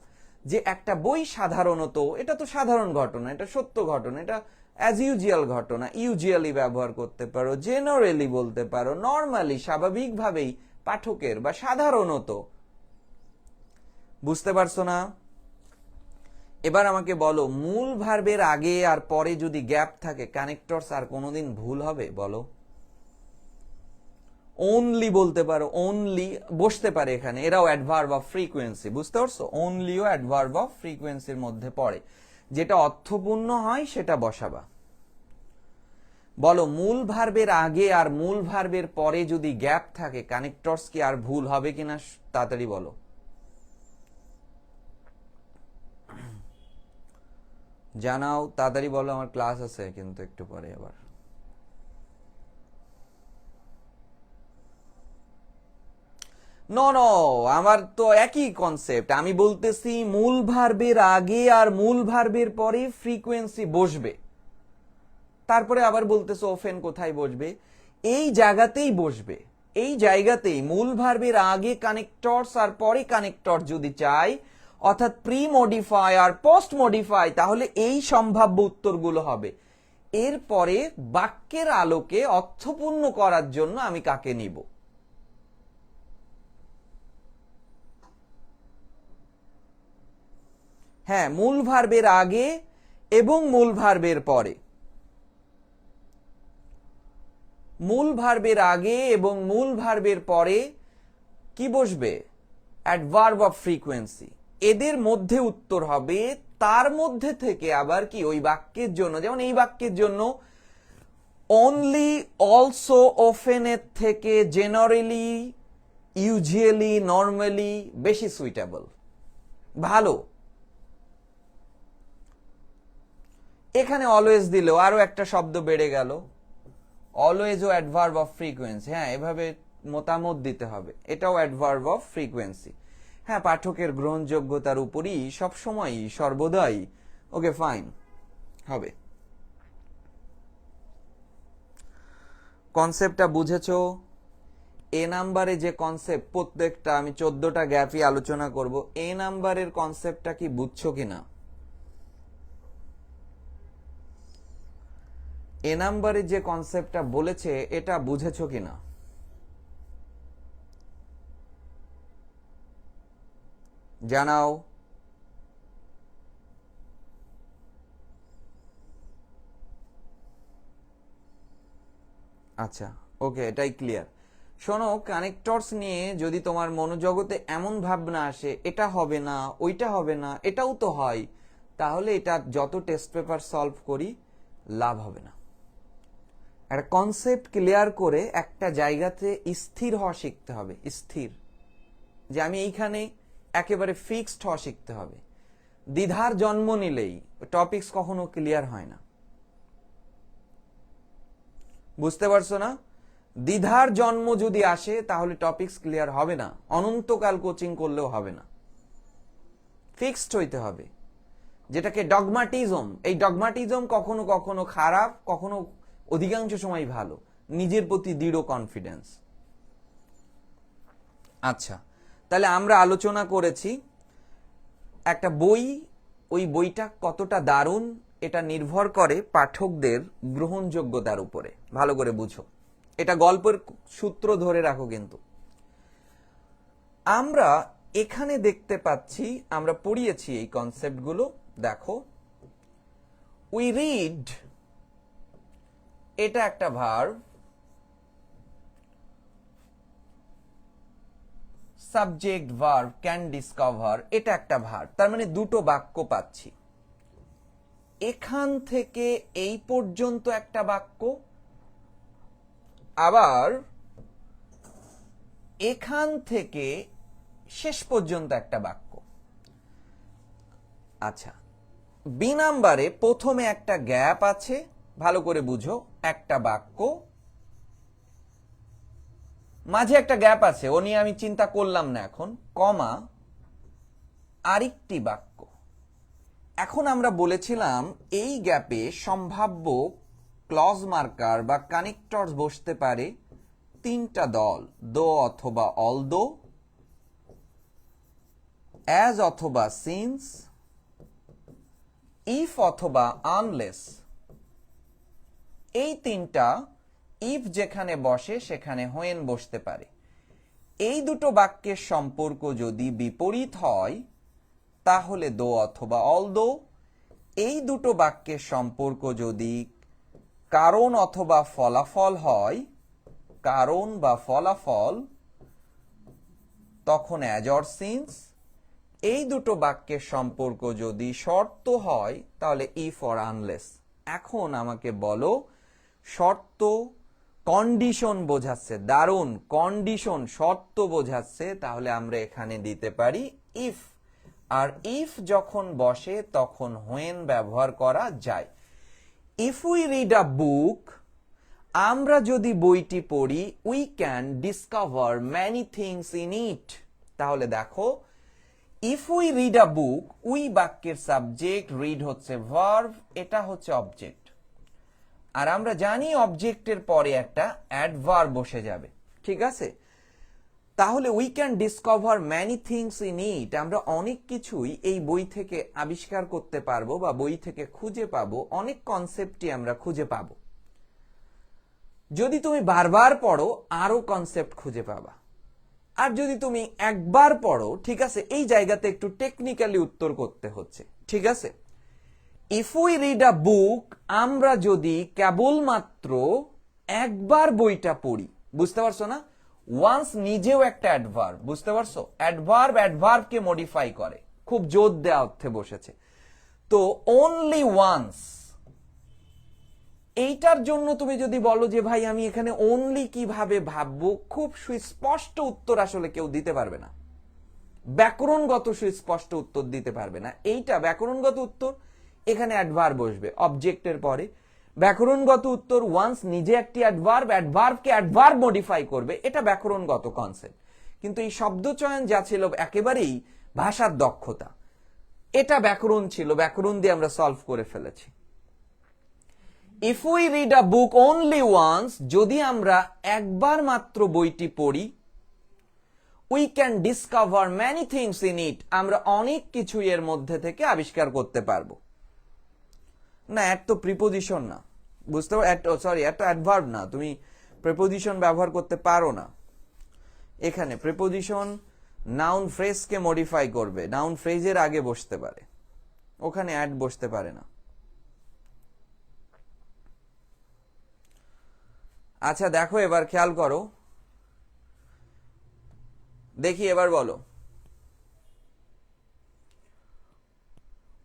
যে একটা বই সাধারণত, এটা তো সাধারণ ঘটনা, এটা সত্য ঘটনা, এটা অ্যাজ ইউজুয়াল ঘটনা, ইউজুয়ালি ব্যবহার করতে পারো, জেনারেলি বলতে পারো, নর্মালি, স্বাভাবিকভাবেই পাঠকের বা সাধারণত। বুঝতে পারছো না? এবার আমাকে বলো, মূল ভার্বের আগে আর পরে যদি গ্যাপ থাকে কানেক্টরস আর কোনোদিন ভুল হবে? বলো। অনলি বলতে পারো, অনলি বসতে পারে এখানে, এরাও অ্যাডভার্ব অফ ফ্রিকোয়েন্সি। বুঝতে পারছো? অনলিও অ্যাডভার্ব অফ ফ্রিকোয়েন্সির মধ্যে পড়ে, যেটা অর্থপূর্ণ হয় সেটা বসাবা। বলো, মূল ভার্বের আগে আর মূল ভার্বের পরে যদি গ্যাপ থাকে কানেক্টরস কি আর ভুল হবে কিনা? তাড়াতাড়ি বলো। জানাও, তাড়াতাড়ি বলো, আমার ক্লাস আছে কিন্তু একটু পরে। আবার নো নো, আমার তো একই কনসেপ্ট। আমি বলতেছি মূল ভার্বের আগে আর মূল ভার্বের পরে ফ্রিকোয়েন্সি বসবে, তারপরে আবার বলতেছো অফেন কোথায় বসবে? এই জায়গাতেই বসবে, এই জায়গাতেই মূল ভার্বের আগে কানেক্টরস আর পরে কানেক্টর যদি চাই, অর্থাৎ প্রি মডিফাই আর পোস্ট মডিফাই, তাহলে এই সম্ভাব্য উত্তরগুলো হবে। এরপরে বাক্যের আলোকে অর্থপূর্ণ করার জন্য আমি কাকে নিব? হ্যাঁ, মূল ভার্বের আগে এবং মূল ভার্বের পরে। মূল ভার্বের আগে এবং মূল ভার্বের পরে কি বসবে? Adverb of frequency. এদের মধ্যে উত্তর হবে, তার মধ্যে থেকে আবার কি ওই বাক্যের জন্য, যেমন এই বাক্যের জন্য অনলি, অলসো, অফেন এর থেকে জেনারেলি, ইউজুয়ালি, নর্মালি বেশি সুইটেবল, ভালো। এখানে অলওয়েজ দিলেও আরো একটা শব্দ বেড়ে গেল, অলওয়েজ ও অ্যাডভার্ব অফ ফ্রিকোয়েন্সি। হ্যাঁ, এভাবে মতামত দিতে হবে, এটাও অ্যাডভার্ব অফ ফ্রিকোয়েন্সি। হ্যাঁ, পাঠকের গ্রহণযোগ্যতার উপরই সবসময় সর্বদাই। ওকে, ফাইন, হবে। কনসেপ্টটা বুঝেছো? এ নাম্বারে যে কনসেপ্ট, প্রত্যেকটা আমি 14টা গ্যাপই আলোচনা করব। এ নাম্বারের কনসেপ্টটা কি বুঝছো কিনা? এ নাম্বারে যে কনসেপ্টটা বলেছে এটা বুঝেছো কিনা? জানাও। আচ্ছা, ওকে, এটাই ক্লিয়ার। শোনো, কানেক্টরস নিয়ে যদি তোমার মনোজগতে এমন ভাবনা আসে এটা হবে না, ওইটা হবে না, এটাও তো হয়, তাহলে এটা যত টেস্ট পেপার সলভ করি লাভ হবে না। একটা কনসেপ্ট ক্লিয়ার করে একটা জায়গাতে স্থির হওয়া শিখতে হবে, স্থির, যে আমি এইখানে একেবারে ফিক্সড হওয়া শিখতে হবে। দ্বিধার জন্ম নিলেই টপিকস কখনো ক্লিয়ার হয় না। বুঝতে পারছো না? দ্বিধার জন্ম যদি আসে তাহলে টপিকস ক্লিয়ার হবে না, অনন্তকাল কোচিং করলেও হবে না। ফিক্সড হইতে হবে, যেটাকে ডগমাটিজম। এই ডগমাটিজম কখনো কখনো খারাপ, কখনো অধিকাংশ সময় ভালো। নিজের প্রতি দৃঢ় কনফিডেন্স। আচ্ছা, তাহলে আমরা আলোচনা করেছি একটা বই, ওই বইটা কতটা দারুণ এটা নির্ভর করে পাঠকদের গ্রহণযোগ্যতার উপরে। ভালো করে বুঝো, এটা গল্পের সূত্র ধরে রাখো। কিন্তু আমরা এখানে দেখতে পাচ্ছি, আমরা পড়িয়েছি এই কনসেপ্টগুলো। দেখো, উই রিড, এটা একটা verb. Subject verb, can discover, এটা একটা ভার্ব। তার মানে দুটো বাক্য পাচ্ছি। এখান থেকে এই পর্যন্ত একটা বাক্য, আবার এখান থেকে শেষ পর্যন্ত একটা বাক্য। আচ্ছা, বি নাম্বারে প্রথমে একটা গ্যাপ আছে, ভালো করে বুঝো। একটা বাক্য, মাঝে একটা গ্যাপ আছে, ও নিয়ে আমি চিন্তা করলাম না এখন, কমা, আরেকটি বাক্য। এখন আমরা বলেছিলাম এই গ্যাপে সম্ভাব্য ক্লজ মার্কার বা কানেক্টরস বসতে পারে তিনটা দল, দো অথবা অলদো, অ্যাজ অথবা সিন্স, ইফ অথবা আনলেস। এই তিনটা, ইফ যেখানে বসে সেখানে হোয়েন বসতে পারে। এই দুটো বাক্যের সম্পর্ক যদি বিপরীত হয় তাহলে দো অথবা অলদো। এই দুটো বাক্যের সম্পর্ক যদি কারণ অথবা ফলাফল হয়, কারণ বা ফলাফল, তখন অ্যাজ অর সিন্স। এই দুটো বাক্যের সম্পর্ক যদি শর্ত হয় তাহলে ইফ অর আনলেস। এখন আমাকে বলো, শর্ত কন্ডিশন বোঝাচ্ছে, দারুণ, কন্ডিশন শর্ত বোঝাচ্ছে, তাহলে আমরা এখানে দিতে পারি ইফ। আর ইফ যখন বসে তখন হোয়েন ব্যবহার করা যায়। If we read a book, আমরা যদি বইটি পড়ি, we can discover many things in it. তাহলে দেখো, if we read a book, we বাক্যের সাবজেক্ট, রিড হচ্ছে ভার্ব, এটা হচ্ছে অবজেক্ট। আর আমরা জানি অবজেক্টের পরে একটা অ্যাডভার্ব বসে যাবে, ঠিক আছে? তাহলে we can discover many things in it, আমরা অনেক কিছুই এই বই থেকে আবিষ্কার করতে পারবো বা বই থেকে খুঁজে পাবো, অনেক কনসেপ্টই আমরা খুঁজে পাবো। যদি তুমি বারবার পড়ো আরো কনসেপ্ট খুঁজে পাবা। আর যদি তুমি একবার পড়ো, ঠিক আছে, এই জায়গাতে একটু টেকনিক্যালি উত্তর করতে হচ্ছে, ঠিক আছে? If we read a book, আমরা যদি কেবলমাত্র একবার বইটা পড়ি, বুঝতে পারছো না? ওয়ান্স নিজেও একটা অ্যাডভার্ব, বুঝতে পারছো? অ্যাডভার্ব অ্যাডভার্বকে মডিফাই করে, খুব জোর দেওয়া অর্থে বসেছে। তো অনলি ওয়ান্স, এইটার জন্য তুমি যদি বলো যে ভাই আমি এখানে অনলি কিভাবে ভাববো, খুব সুস্পষ্ট উত্তর আসলে কেউ দিতে পারবে না, ব্যাকরণগত সুস্পষ্ট উত্তর দিতে পারবে না। এইটা ব্যাকরণগত উত্তর, এখানে অ্যাডভার্ব বসবে অবজেক্টের পরে। ব্যাকরণগত উত্তর ওয়ান্স নিজে একটি অ্যাডভার্ব, অ্যাডভার্বকে অ্যাডভার্ব মডিফাই করবে, এটা ব্যাকরণগত কনসেপ্ট। কিন্তু এই শব্দচয়ন যা ছিল একেবারেই ভাষার দক্ষতা, এটা ব্যাকরণ ছিল, ব্যাকরণ দিয়ে আমরা সলভ করে ফেলেছি। If we read a book only once, যদি আমরা একবার মাত্র বইটি পড়ি, we can discover many things in it, আমরা অনেক কিছু এর মধ্যে থেকে আবিষ্কার করতে পারবো। না, অ্যাট তো প্রিপোজিশন না, বুঝতে পারো, সরি অ্যাট তো অ্যাডভার্ব না, তুমি প্রিপোজিশন ব্যবহার করতে পারো না। এখানে প্রিপোজিশন নাউন ফ্রেজকে মডিফাই করবে, নাউন ফ্রেজের আগে বসতে পারে, ওখানে অ্যাড বসতে পারে না। আচ্ছা দেখো, এবার খেয়াল করো, দেখি এবার বলো।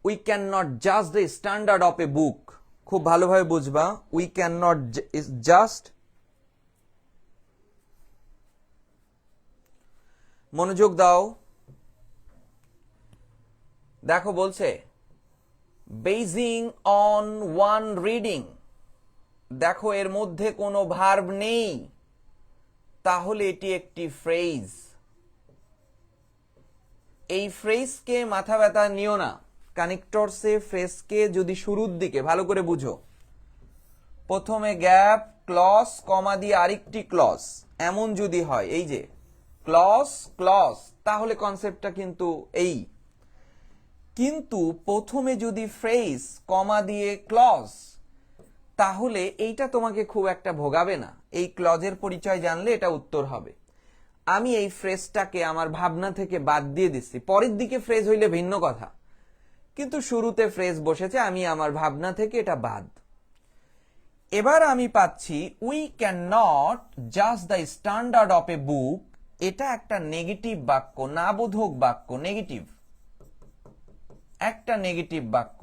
উই ক্যান নট জাজ দ্য স্ট্যান্ডার্ড অফ এ বুক, খুব ভালোভাবে বুঝবা। উই ক্যান নট জাস্ট, মনোযোগ দাও, দেখো বলছে বেজিং অন ওয়ান রিডিং, দেখো এর মধ্যে কোনো ভার্ব নেই, তাহলে এটি একটি ফ্রেজ। এই ফ্রেজকে মাথা ব্যথা নিও না, কানেক্টরসে ফ্রেজকে যদি শুরুর দিকে ভালো করে বুঝো, প্রথমে গ্যাপ, ক্লজ, কমা দিয়ে আরেকটি ক্লজ, এমন যদি হয়, এই যে ক্লজ ক্লজ, তাহলে কনসেপ্টটা কিন্তু এই। কিন্তু প্রথমে যদি ফ্রেজ কমা দিয়ে ক্লজ, তাহলে এইটা তোমাকে খুব একটা ভোগাবে না। এই ক্লজের পরিচয় জানলে এটা উত্তর হবে। আমি এই ফ্রেজটাকে আমার ভাবনা থেকে বাদ দিয়ে দিচ্ছি, পরের দিকে ফ্রেজ হইলে ভিন্ন কথা, কিন্তু শুরুতে ফ্রেজ বসেছে, আমি আমার ভাবনা থেকে এটা বাদ। এবার আমি পাচ্ছি উই ক্যান নট জাজ দ্য স্ট্যান্ডার্ড অফ এ বুক, এটা একটা নেগেটিভ বাক্য, না বোধক বাক্য, নেগেটিভ, একটা নেগেটিভ বাক্য।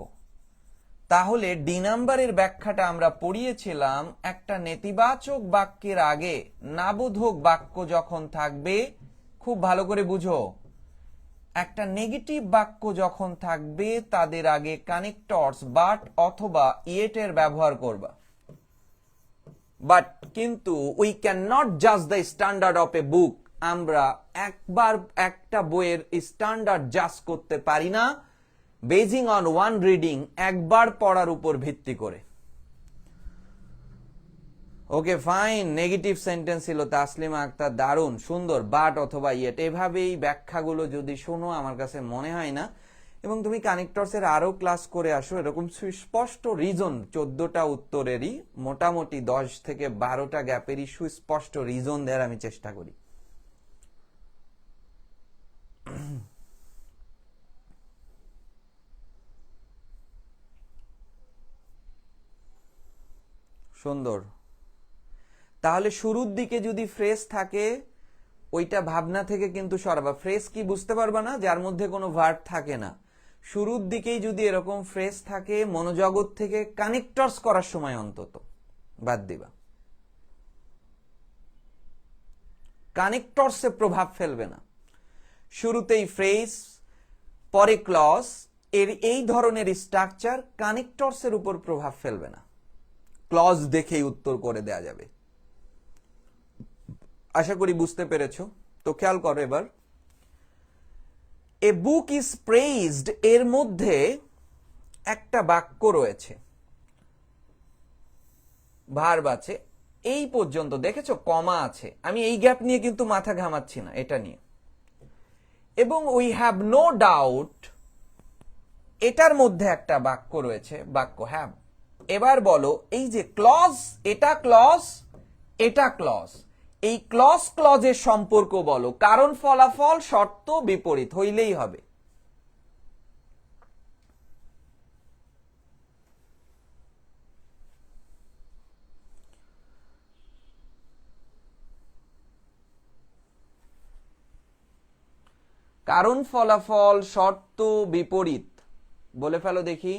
তাহলে ডি নাম্বারের ব্যাখ্যাটা আমরা পড়িয়েছিলাম, একটা নেতিবাচক বাক্যের আগে নাবোধক বাক্য যখন থাকবে, খুব ভালো করে বুঝো, একটা নেগেটিভ বাক্য যখন থাকবে তাদের আগে কানেক্টরস বাট অথবা ইয়েট এর ব্যবহার করবা। বাট কিন্তু উই ক্যান নট জাজ দ্য স্ট্যান্ডার্ড অফ এ বুক, আমরা একবার একটা বইয়ের স্ট্যান্ডার্ড জাজ করতে পারি না বেজিং অন ওয়ান রিডিং, একবার পড়ার উপর ভিত্তি করে। ওকে ফাইন, নেগেটিভ সেন্টেন্স ছিল তাসলিমা আক্তার, দারুণ সুন্দর, বাট অথবা ইয়েট, এভাবেই ব্যাখ্যাগুলো যদি শোনো আমার কাছে মনে হয় না, এবং তুমি কানেক্টরসের আরো ক্লাস করে আসো, এরকম সুস্পষ্ট রিজন 14টা উত্তরেরই মোটামুটি 10 থেকে 12টা গ্যাপেরই সুস্পষ্ট রিজন দেওয়ার আমি চেষ্টা করি। সুন্দর। তাহলে শুরুর দিকে যদি ফ্রেজ থাকে, ওইটা ভাবনা থেকে কিন্তু সরাবা। ফ্রেজ কি বুঝতে পারবা না, যার মধ্যে কোনো ভার্ব থাকে না। শুরুর দিকেই যদি এরকম ফ্রেজ থাকে, মনোজগৎ থেকে কানেক্টরস করার সময় অন্তত বাদ দিবা, কানেক্টরসে প্রভাব ফেলবে না। শুরুতেই ফ্রেজ, পরে ক্লজ, এর এই ধরনের স্ট্রাকচার কানেক্টরসের উপর প্রভাব ফেলবে না, ক্লজ দেখেই উত্তর করে দেয়া যাবে। আশা করি বুঝতে পেরেছো। তো খেয়াল করো এবার, এ বুক ইজ প্রেইজড, এর মধ্যে একটা বাক্য রয়েছে, ভার্ব আছে, এই পর্যন্ত দেখেছো, কমা আছে, আমি এই গ্যাপ নিয়ে কিন্তু মাথা ঘামাচ্ছি না, এটা নিয়ে। এবং উই হ্যাভ নো ডাউট, এটার মধ্যে একটা বাক্য রয়েছে, বাক্য হ্যাভ। এবার বলো, এই যে ক্লজ, এটা ক্লজ, এটা ক্লজ, এই ক্লজ ক্লজের সম্পর্ক বলো, কারণ ফলাফল শর্ত বিপরীত হইলেই হবে। কারণ ফলাফল শর্ত বিপরীত, বলে ফেলো দেখি।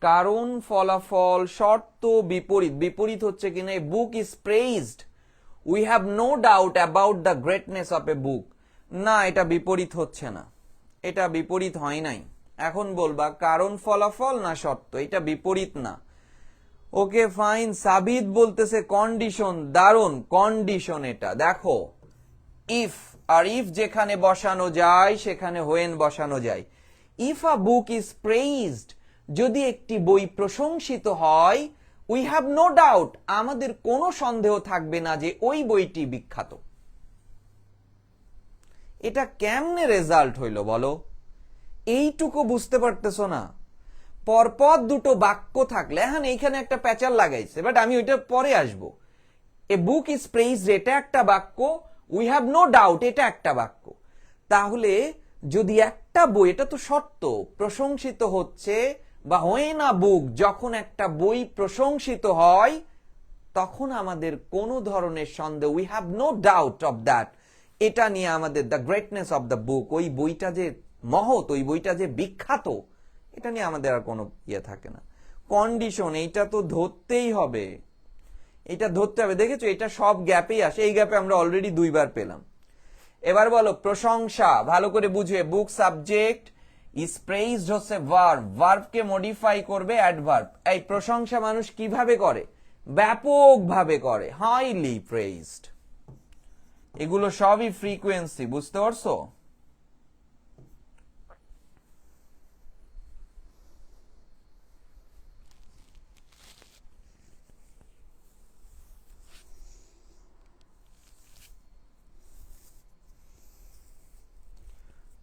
কারণ ফলাফল শর্ত বিপরীত, বিপরীত হচ্ছে কিনা, a book is praised, we have no doubt about the greatness of a book. না, এটা বিপরীত হচ্ছে না, এটা বিপরীত হয় নাই, এখন বলবা কারণ ফলাফল না সত্য, এটা বিপরীত না। ওকে ফাইন, সাবিত বলতেছে কন্ডিশন, দারুন কন্ডিশন এটা। দেখো ইফ, আর ইফ যেখানে বসানো যায় সেখানে হোয়েন বসানো যায়। ইফ আ বুক ইজ প্রেইজড, যদি একটি বই প্রশংসিত হয়, উই হ্যাভ নো ডাউট, আমাদের কোনো সন্দেহ থাকবে না যে ওই বইটি বিখ্যাত। এটা কেমনে রেজাল্ট হইল বলো? এইটুকু বুঝতে পারতেছো না? পরপর দুটো বাক্য থাকলে, হ্যাঁ এইখানে একটা প্যাচার লাগাইছে, বাট আমি ওইটা পরে আসবো। এ বুক ইজ প্রেইজড এটা একটা বাক্য, উই হ্যাভ নো ডাউট এটা একটা বাক্য। তাহলে যদি একটা বই, এটা তো সত্য, প্রশংসিত হচ্ছে, বা হয় না বুক, যখন একটা বই প্রশংসিত হয় তখন আমাদের কোনো ধরনের সন্দেহ, we have no doubt of that, এটা নিয়ে আমাদের the greatness of the book, ওই বইটা যে মহৎ, ওই বইটা যে বিখ্যাত, এটা নিয়ে আমাদের আর কোনো ইয়ে থাকে না। কন্ডিশন এইটা তো ধরতেই হবে, এটা ধরতে হবে। দেখেছো এটা সব গ্যাপেই আসে, এই গ্যাপে আমরা অলরেডি 2 বার পেলাম। এবার বলো প্রশংসা, ভালো করে বুঝবে। বুক সাবজেক্ট, ইজ প্রেইজড হচ্ছে ভার্ব, ভার্বকে মডিফাই করবে অ্যাডভার্ব। এই প্রশংসা মানুষ কিভাবে করে? ব্যাপকভাবে করে, হাইলি প্রেইজড। এগুলো সবই ফ্রিকোয়েন্সি, বুঝতে পারছো?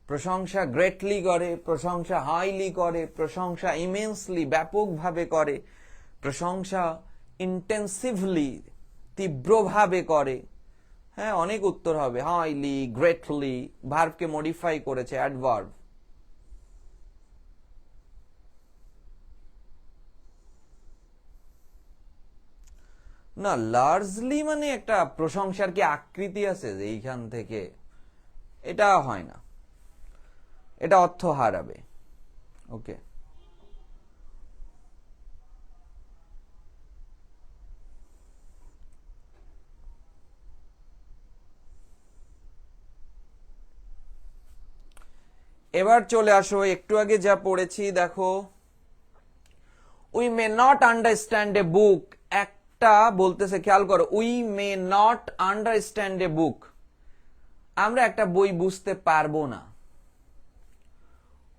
প্রশংসা গ্রেটলি করে, প্রশংসা হাইলি করে, প্রশংসা ইমেন্সলি ব্যাপকভাবে করে, প্রশংসা ইন্টেন্সিভলি তীব্রভাবে করে। হ্যাঁ অনেক উত্তর হবে, হাইলি, গ্রেটলি, ভার্বকে মডিফাই করেছে অ্যাডভার্ব। না লার্জলি মানে একটা প্রশংসার কি আকৃতি আছে যে এইখান থেকে, এটা হয় না, এটা অর্থ হারাবে। ওকে, এবার চলে আসো একটু আগে যা পড়েছি, দেখো উই মে নট আন্ডারস্ট্যান্ড এ বুক, একটা বলতেছে, খেয়াল করো, উই মে নট আন্ডারস্ট্যান্ড এ বুক, আমরা একটা বই বুঝতে পারবো না।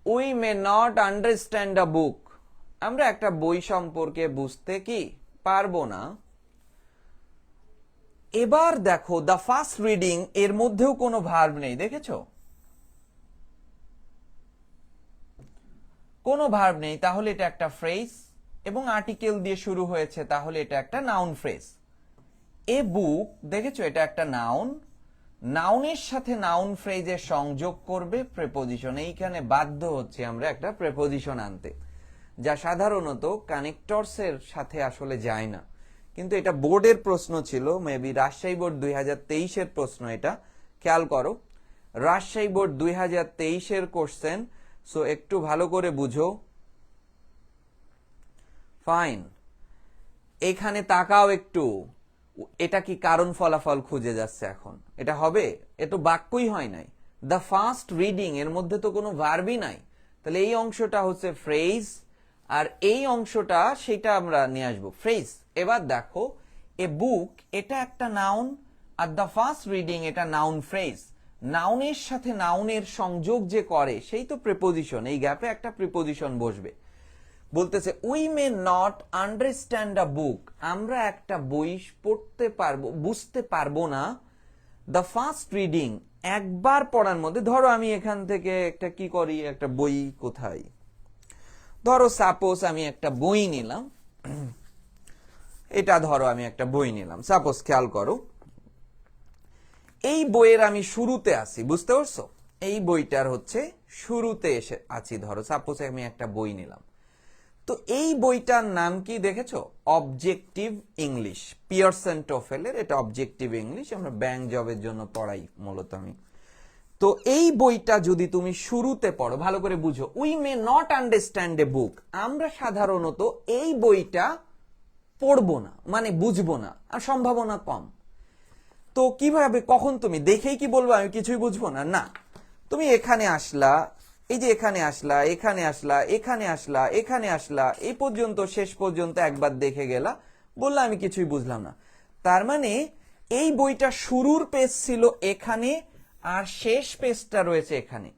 We may not understand a book, আমরা একটা বই সম্পর্কে বুঝতে কি পারবো না। এবার দেখো দ্য ফার্স্ট রিডিং, এর মধ্যেও কোনো ভার্ব নেই, দেখেছো? কোনো ভার্ব নেই, তাহলে এটা একটা ফ্রেজ, এবং আর্টিকেল দিয়ে শুরু হয়েছে, তাহলে এটা একটা নাউন ফ্রেজ। এ বুক, দেখেছো এটা একটা নাউন, নাউনের সাথে নাউন ফ্রেজের সংযোগ করবে প্রেপোজিশন। এইখানে বাধ্য হচ্ছে আমরা একটা প্রেপোজিশন আনতে, যা সাধারণত কানেক্টরস এর সাথে আসলে যায় না। কিন্তু এটা বোর্ডের প্রশ্ন ছিল, মেবি রাজশাহী বোর্ড 2023 এর প্রশ্ন এটা, খেয়াল করো রাজশাহী বোর্ড 2023 এর কোশ্চেন, সো একটু ভালো করে বুঝো। ফাইন, এখানে তাকাও একটু, এটা কি কারণ ফলাফল খুঁজে যাচ্ছে এখন? এটা হবে? এ তো বাক্যই হয় নাই, দ্য ফার্স্ট রিডিং, এর মধ্যে তো কোনো ভার্বই নাই, তাহলে এই অংশটা হচ্ছে ফ্রেজ, আর এই অংশটা সেটা আমরা নিয়ে আসবো ফ্রেজ। এবার দেখো এ বুক, এটা একটা noun, are the first reading এটা নাউন ফ্রেজ। নাউনের সাথে নাউনের সংযোগ যে করে সেই তো প্রিপোজিশন, এই গ্যাপে একটা প্রিপোজিশন বসবে। বলতেছে we may not understand a book, আমরা একটা বই পড়তে পারবো, বুঝতে পারবো না, দ্য ফার্স্ট রিডিং, একবার পড়ার মধ্যে। ধরো আমি এখান থেকে একটা কি করি, একটা বই কোথায়, ধরো সাপোজ আমি একটা বই নিলাম, এটা ধরো আমি একটা বই নিলাম সাপোজ, খেয়াল করো এই বইয়ের আমি শুরুতে আছি, বুঝতে পারছো? এই বইটার হচ্ছে শুরুতে এসে আছি, ধরো সাপোজ আমি একটা বই নিলাম। তো এই বইটার নাম কি দেখেছো? অবজেক্টিভ ইংলিশ, পিয়ারসন টোফেলের, এটা অবজেক্টিভ ইংলিশ, আমরা ব্যাংক জবের জন্য পড়াই মূলত আমি। তো এই বইটা যদি তুমি শুরুতে পড়ো, ভালো করে বুঝো, উই মে নট আন্ডারস্ট্যান্ড এ বুক, আমরা সাধারণত এই বইটা পড়বো না, মানে বুঝবো না, আর সম্ভাবনা কম। তো কিভাবে, কখন তুমি দেখেই কি বলবো আমি কিছুই বুঝবো না? না, তুমি এখানে আসলা, এই যে এখানে আসলা, এখানে আসলা, এখানে আসলা, এখানে আসলা, এই পর্যন্ত, শেষ পর্যন্ত একবার দেখে গেলা, বললা আমি কিছুই বুঝলাম না। তার মানে এই বইটা শুরুর পেজ ছিল এখানে, আর শেষ পেজটা রয়েছে এখানে,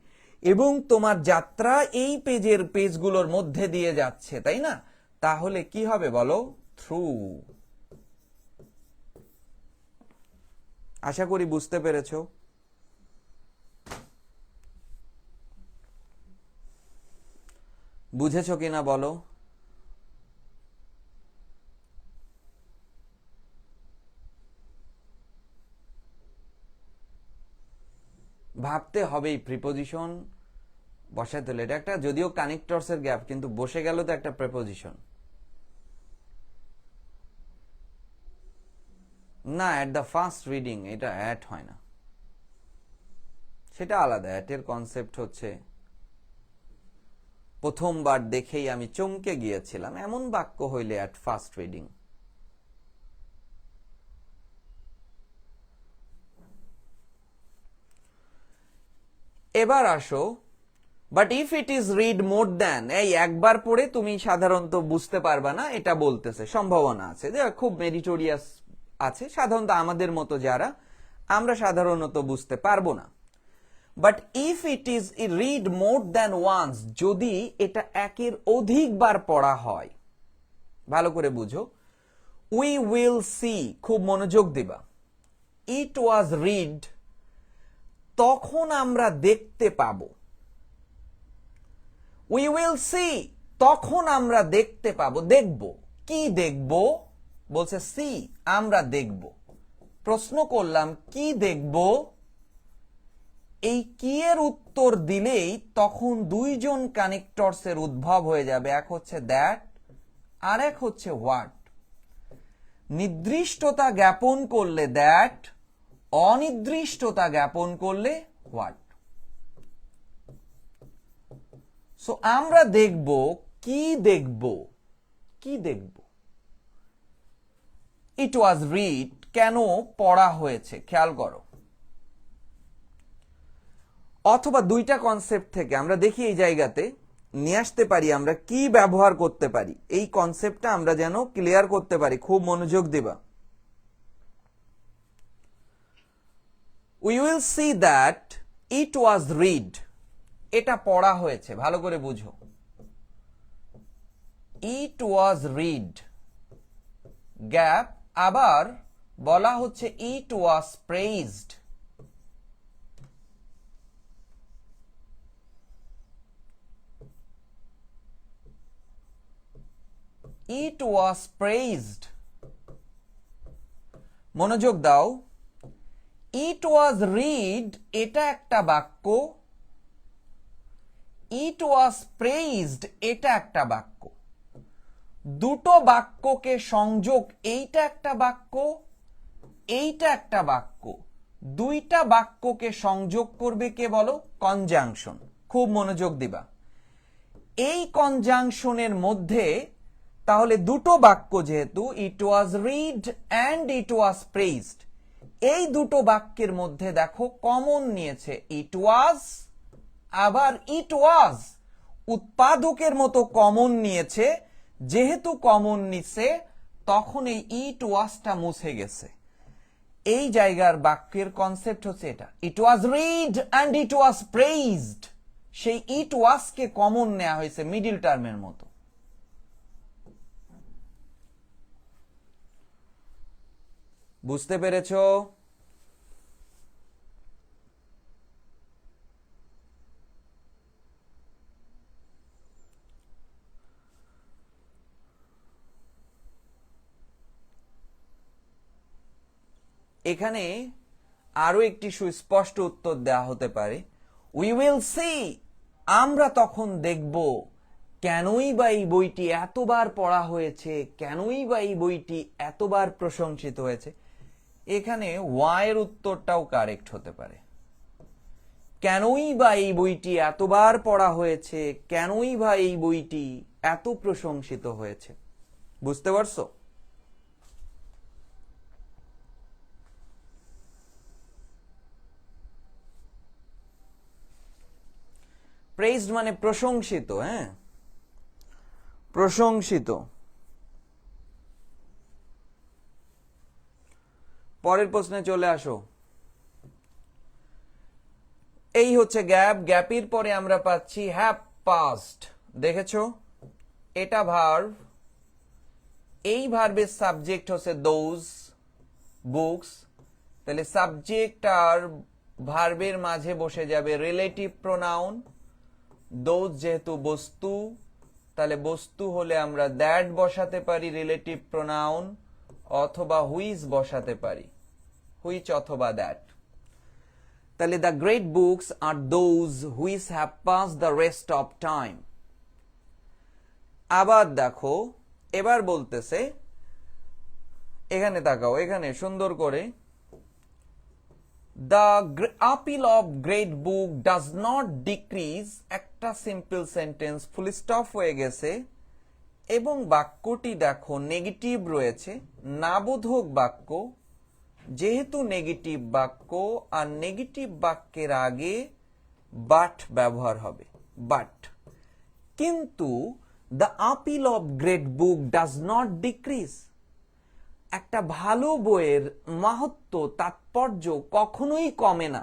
এবং তোমার যাত্রা এই পেজগুলোর মধ্যে দিয়ে যাচ্ছে, তাই না? তাহলে কি হবে বলো? থ্রু। আশা করি বুঝতে পেরেছো। বুঝেছো কিনা বলো? ভাবতে হবেই, প্রিপোজিশন বসাতে হলে। এটা একটা যদিও কানেক্টরসের গ্যাপ, কিন্তু বসে গেল তো একটা প্রিপোজিশন। না, অ্যাট দ্য ফার্স্ট রিডিং এটা অ্যাট হয় না, সেটা আলাদা। অ্যাটের কনসেপ্ট হচ্ছে প্রথমবার দেখেই আমি চমকে গিয়েছিলাম, এমন বাক্য হইলে অ্যাট ফার্স্ট রিডিং। এবার আসো, but if it is read more than, এই একবার পড়ে তুমি সাধারণত বুঝতে পারবা না, এটা বলতেছে। সম্ভাবনা আছে যে খুব মেরিটোরিয়াস আছে, সাধারণত আমাদের মতো যারা, আমরা সাধারণত বুঝতে পারবো না। But if it is read more than once, যদি এটা একের অধিকবার পড়া হয়, ভালো করে বুঝো, উই উইল সি, খুব মনোযোগ দিবা, ইট ওয়াজ রিড, তখন আমরা দেখতে পাবো। উই উইল সি, তখন আমরা দেখতে পাবো, দেখব। কি দেখব? বলছে সি, আমরা দেখব। প্রশ্ন করলাম কি দেখব? এই কি এর উত্তর দিলেই তখন দুইজন কানেক্টরসের উদ্ভব হয়ে যাবে, এক হচ্ছে দ্যাট, আর এক হচ্ছে হোয়াট। নির্দিষ্টতা জ্ঞাপন করলে দ্যাট, অনির্দিষ্টতা জ্ঞাপন করলে হোয়াট। সো আমরা দেখব, কি দেখব? কি দেখব? ইট ওয়াজ রিড, কেন পড়া হয়েছে, খেয়াল করো। অথবা দুইটা কনসেপ্ট থেকে আমরা দেখি এই জায়গাতে নিয়ে আসতে পারি, আমরা কি ব্যবহার করতে পারি, এই কনসেপ্টটা আমরা যেন ক্লিয়ার করতে পারি। খুব মনোযোগ দিবা। We will see that it was read, এটা পড়া হয়েছে, ভালো করে বুঝো। ইট ওয়াজ রিড, গ্যাপ, আবার বলা হচ্ছে ইট ওয়াজ প্রেইজড। ইট ওয়াজ প্রেইজড, মনোযোগ দাও। ইট ওয়াজ রিড এটা একটা বাক্য, ইট ওয়াজ প্রেইজড এটা একটা বাক্য। দুটো বাক্যকে সংযোগ, এইটা একটা বাক্য, এইটা একটা বাক্য, দুইটা বাক্যকে সংযোগ করবে কে বলো? কনজাংশন। খুব মনোযোগ দিবা। এই কনজাংশনের মধ্যে তাহলে দুটো বাক্য, যেহেতু ইট ওয়াজ রিড অ্যান্ড ইট ওয়াজ প্রেইজড, এই দুটো বাক্যের মধ্যে দেখো কমন নিয়েছে ইট ওয়াজ, আবার ইট ওয়াজ উৎপাদকের মতো কমন নিয়েছে। যেহেতু কমন নিছে, তখন এই ইট ওয়াজটা মুছে গেছে। এই জায়গার বাক্যের কনসেপ্ট হচ্ছে এটা, ইট ওয়াজ রিড অ্যান্ড ইট ওয়াজ প্রেইজড। সেই ইট ওয়াজকে কমন নেওয়া হয়েছে মিডিল টার্মের মতো। বুঝতে পেরেছো? এখানে আরো একটি সুস্পষ্ট উত্তর দেওয়া হতে পারে, উই উইল সি, আমরা তখন দেখব। কেনই বা এই বইটি এতবার পড়া হয়েছে, কেনই বা এই বইটি এতবার প্রশংসিত হয়েছে। এখানে ওয়াইয়ের উত্তরটাও কারেক্ট হতে পারে। কেনই বা এই বইটি এতবার পড়া হয়েছে, কেনই বা এই বইটি এত প্রশংসিত হয়েছে। বুঝতে পারছো? প্রেজড মানে প্রশংসিত, হ্যাঁ, প্রশংসিত। পরের প্রশ্নে চলে আসো। এই হচ্ছে গ্যাপ, গ্যাপের পরে আমরা পাচ্ছি হ্যাভ পাস্ট। দেখেছো, এটা ভার্ব, এই ভার্বের সাবজেক্ট হচ্ছে দোজ বুকস, তাহলে সাবজেক্ট আর ভার্বের মাঝে বসে যাবে রিলেটিভ প্রোনাউন। দোজ যেহেতু বস্তু, তাহলে বস্তু হলে আমরা দ্যাট বসাতে পারি রিলেটিভ প্রোনাউন, অথবা হুইচ বসাতে পারি, হুইচ অথবা দ্যাট। তাহলে the great books are those which have pass the rest of time. আবার দেখো, এবার বলতেছে, এখানে তাকাও, এখানে সুন্দর করে, the appeal of great book does not decrease, একটা সিম্পল সেন্টেন্স, ফুল স্টপ হয়ে গেছে, এবং বাক্যটি দেখো নেগেটিভ রয়েছে, নাবোধক বাক্য। যেহেতু নেগেটিভ বাক্য, আর নেগেটিভ বাক্যের আগে বাট ব্যবহার হবে, বাট। কিন্তু the appeal of great book does not decrease, একটা ভালো বইয়ের মাহাত্ম্য, তাৎপর্য কখনোই কমে না।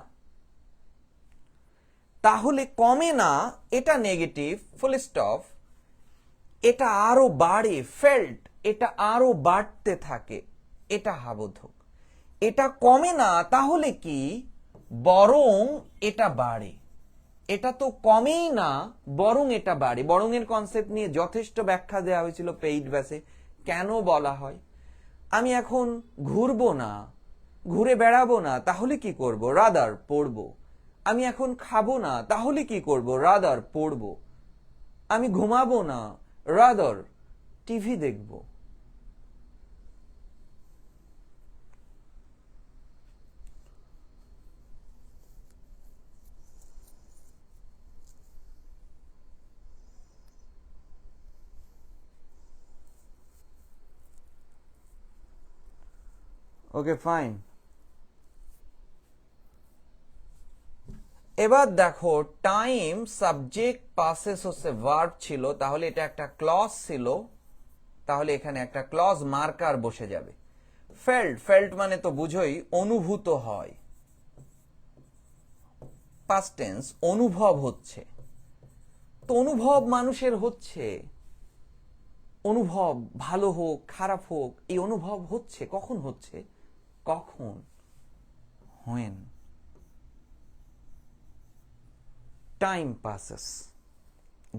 তাহলে কমে না, এটা নেগেটিভ, ফুল স্টপ। এটা আরো বাড়ে, ফেল্ট, এটা আরো বাড়তে থাকে, এটা হাবোধক। এটা কমে না, তাহলে কি, বরং এটা বাড়ে। এটা তো কমেই না, বরং এটা বাড়ে। বরং এর কনসেপ্ট নিয়ে যথেষ্ট ব্যাখ্যা দেওয়া হয়েছিল পেইড ব্যাসে, কেন বলা হয়। আমি এখন ঘুরবো না, ঘুরে বেড়াবো না, তাহলে কি করব, রাদার পড়বো। আমি এখন খাবো না, তাহলে কি করব, রাদার পড়বো। আমি ঘুমাবো না, রাদার টিভি দেখবো। ওকে, ফাইন। এবার দেখো, টাইম সাবজেক্ট পাসেস হচ্ছে ভার্ব ছিল, তাহলে এটা একটা ক্লজ ছিল, তাহলে এখানে একটা ক্লজ মার্কার বসে যাবে। ফেল্ট, ফেল্ট মানে তো বুঝোই অনুভূত হয়, পাস্ট টেন্স, অনুভব হচ্ছে। তো অনুভব মানুষের হচ্ছে, অনুভব ভালো হোক খারাপ হোক, এই অনুভব হচ্ছে, কখন হচ্ছে, কখন, when time passes,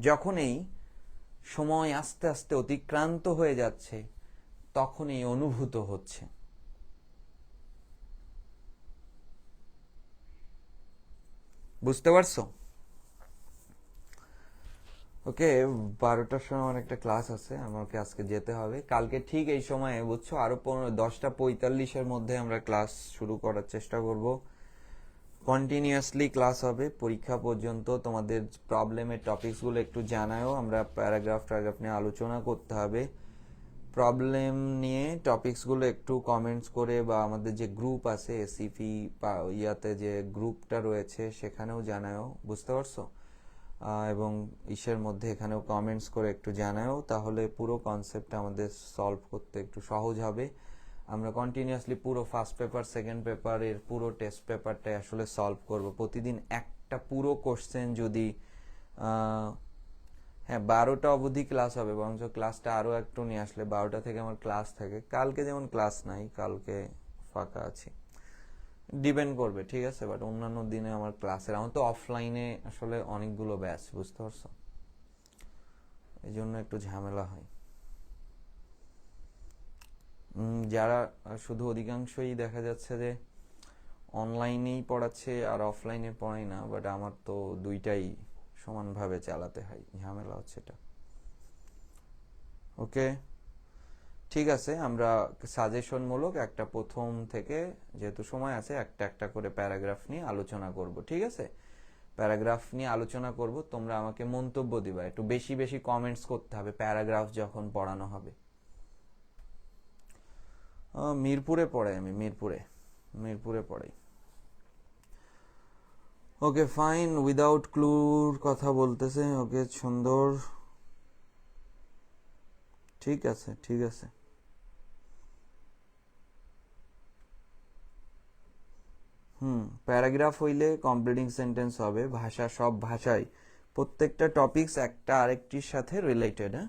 যখন এই সময় আস্তে আস্তে অতিক্রান্ত হয়ে যাচ্ছে, তখন এই অনুভূত হচ্ছে। বুঝতে পারছো? ওকে, 12টার সময় আমার একটা ক্লাস আছে, আমাকে আজকে যেতে হবে। কালকে ঠিক এই সময়ে, বুঝছো, আরো 10:45-এর মধ্যে আমরা ক্লাস শুরু করার চেষ্টা করব। কন্টিনিউয়াসলি ক্লাস হবে পরীক্ষা পর্যন্ত। তোমাদের প্রবলেমের টপিকসগুলো একটু জানাও, আমরা প্যারাগ্রাফ নিয়ে আলোচনা করতে হবে। প্রবলেম নিয়ে টপিকসগুলো একটু কমেন্টস করে, বা আমাদের যে গ্রুপ আছে এসিপি ইয়াতে যে গ্রুপটা রয়েছে সেখানেও জানাও, বুঝতে পারছো? এবং ইসের মধ্যে এখানেও কমেন্টস করে একটু জানাও, তাহলে পুরো কনসেপ্টটা আমাদের সলভ করতে একটু সহজ হবে। আমরা কন্টিনিউয়াসলি পুরো ফার্স্ট পেপার, সেকেন্ড পেপার এর পুরো টেস্ট পেপারটা আসলে সলভ করব। প্রতিদিন একটা পুরো কোশ্চেন যদি হ্যাঁ 12টা অবধি ক্লাস হবে, বরঞ্চ ক্লাসটা আরো একটু নিয়ে আসলে 12টা থেকে আমার ক্লাস থাকে। কালকে যেমন ক্লাস নাই, কালকে ফাঁকা আছি, ডিপেন্ড করবে, ঠিক আছে। বাট অন্যান্য দিনে আমার ক্লাসের, আমার তো অফলাইনে আসলে অনেকগুলো ব্যাচ, বুঝতে পারছো, এই জন্য একটু ঝামেলা হয়। যারা শুধু, অধিকাংশই দেখা যাচ্ছে যে অনলাইনেই পড়াচ্ছে আর অফলাইনে পড়াই না, বাট আমার তো দুইটাই সমানভাবে চালাতে হয়, ঝামেলা হচ্ছে এটা। ওকে, ঠিক আছে, আমরা সাজেশনমূলক একটা প্রথম থেকে, যেহেতু সময় আছে, একটা একটা করে প্যারাগ্রাফ নিয়ে আলোচনা করব, ঠিক আছে। প্যারাগ্রাফ নিয়ে আলোচনা করব, তোমরা আমাকে মন্তব্য দিবা, একটু বেশি বেশি কমেন্টস করতে হবে প্যারাগ্রাফ যখন পড়ানো হবে। মিরপুরে পড়াই আমি, মিরপুরে পড়াই। ওকে ফাইন, উইদাউট ক্লুর কথা বলতেছে। ওকে সুন্দর, ঠিক আছে ঠিক আছে। প্যারাগ্রাফ হইলে কমপ্লিটিং সেন্টেন্স হবে। ভাষা, সব ভাষায় প্রত্যেকটা টপিকস একটা আরেকটির সাথে রিলেটেড। হ্যাঁ,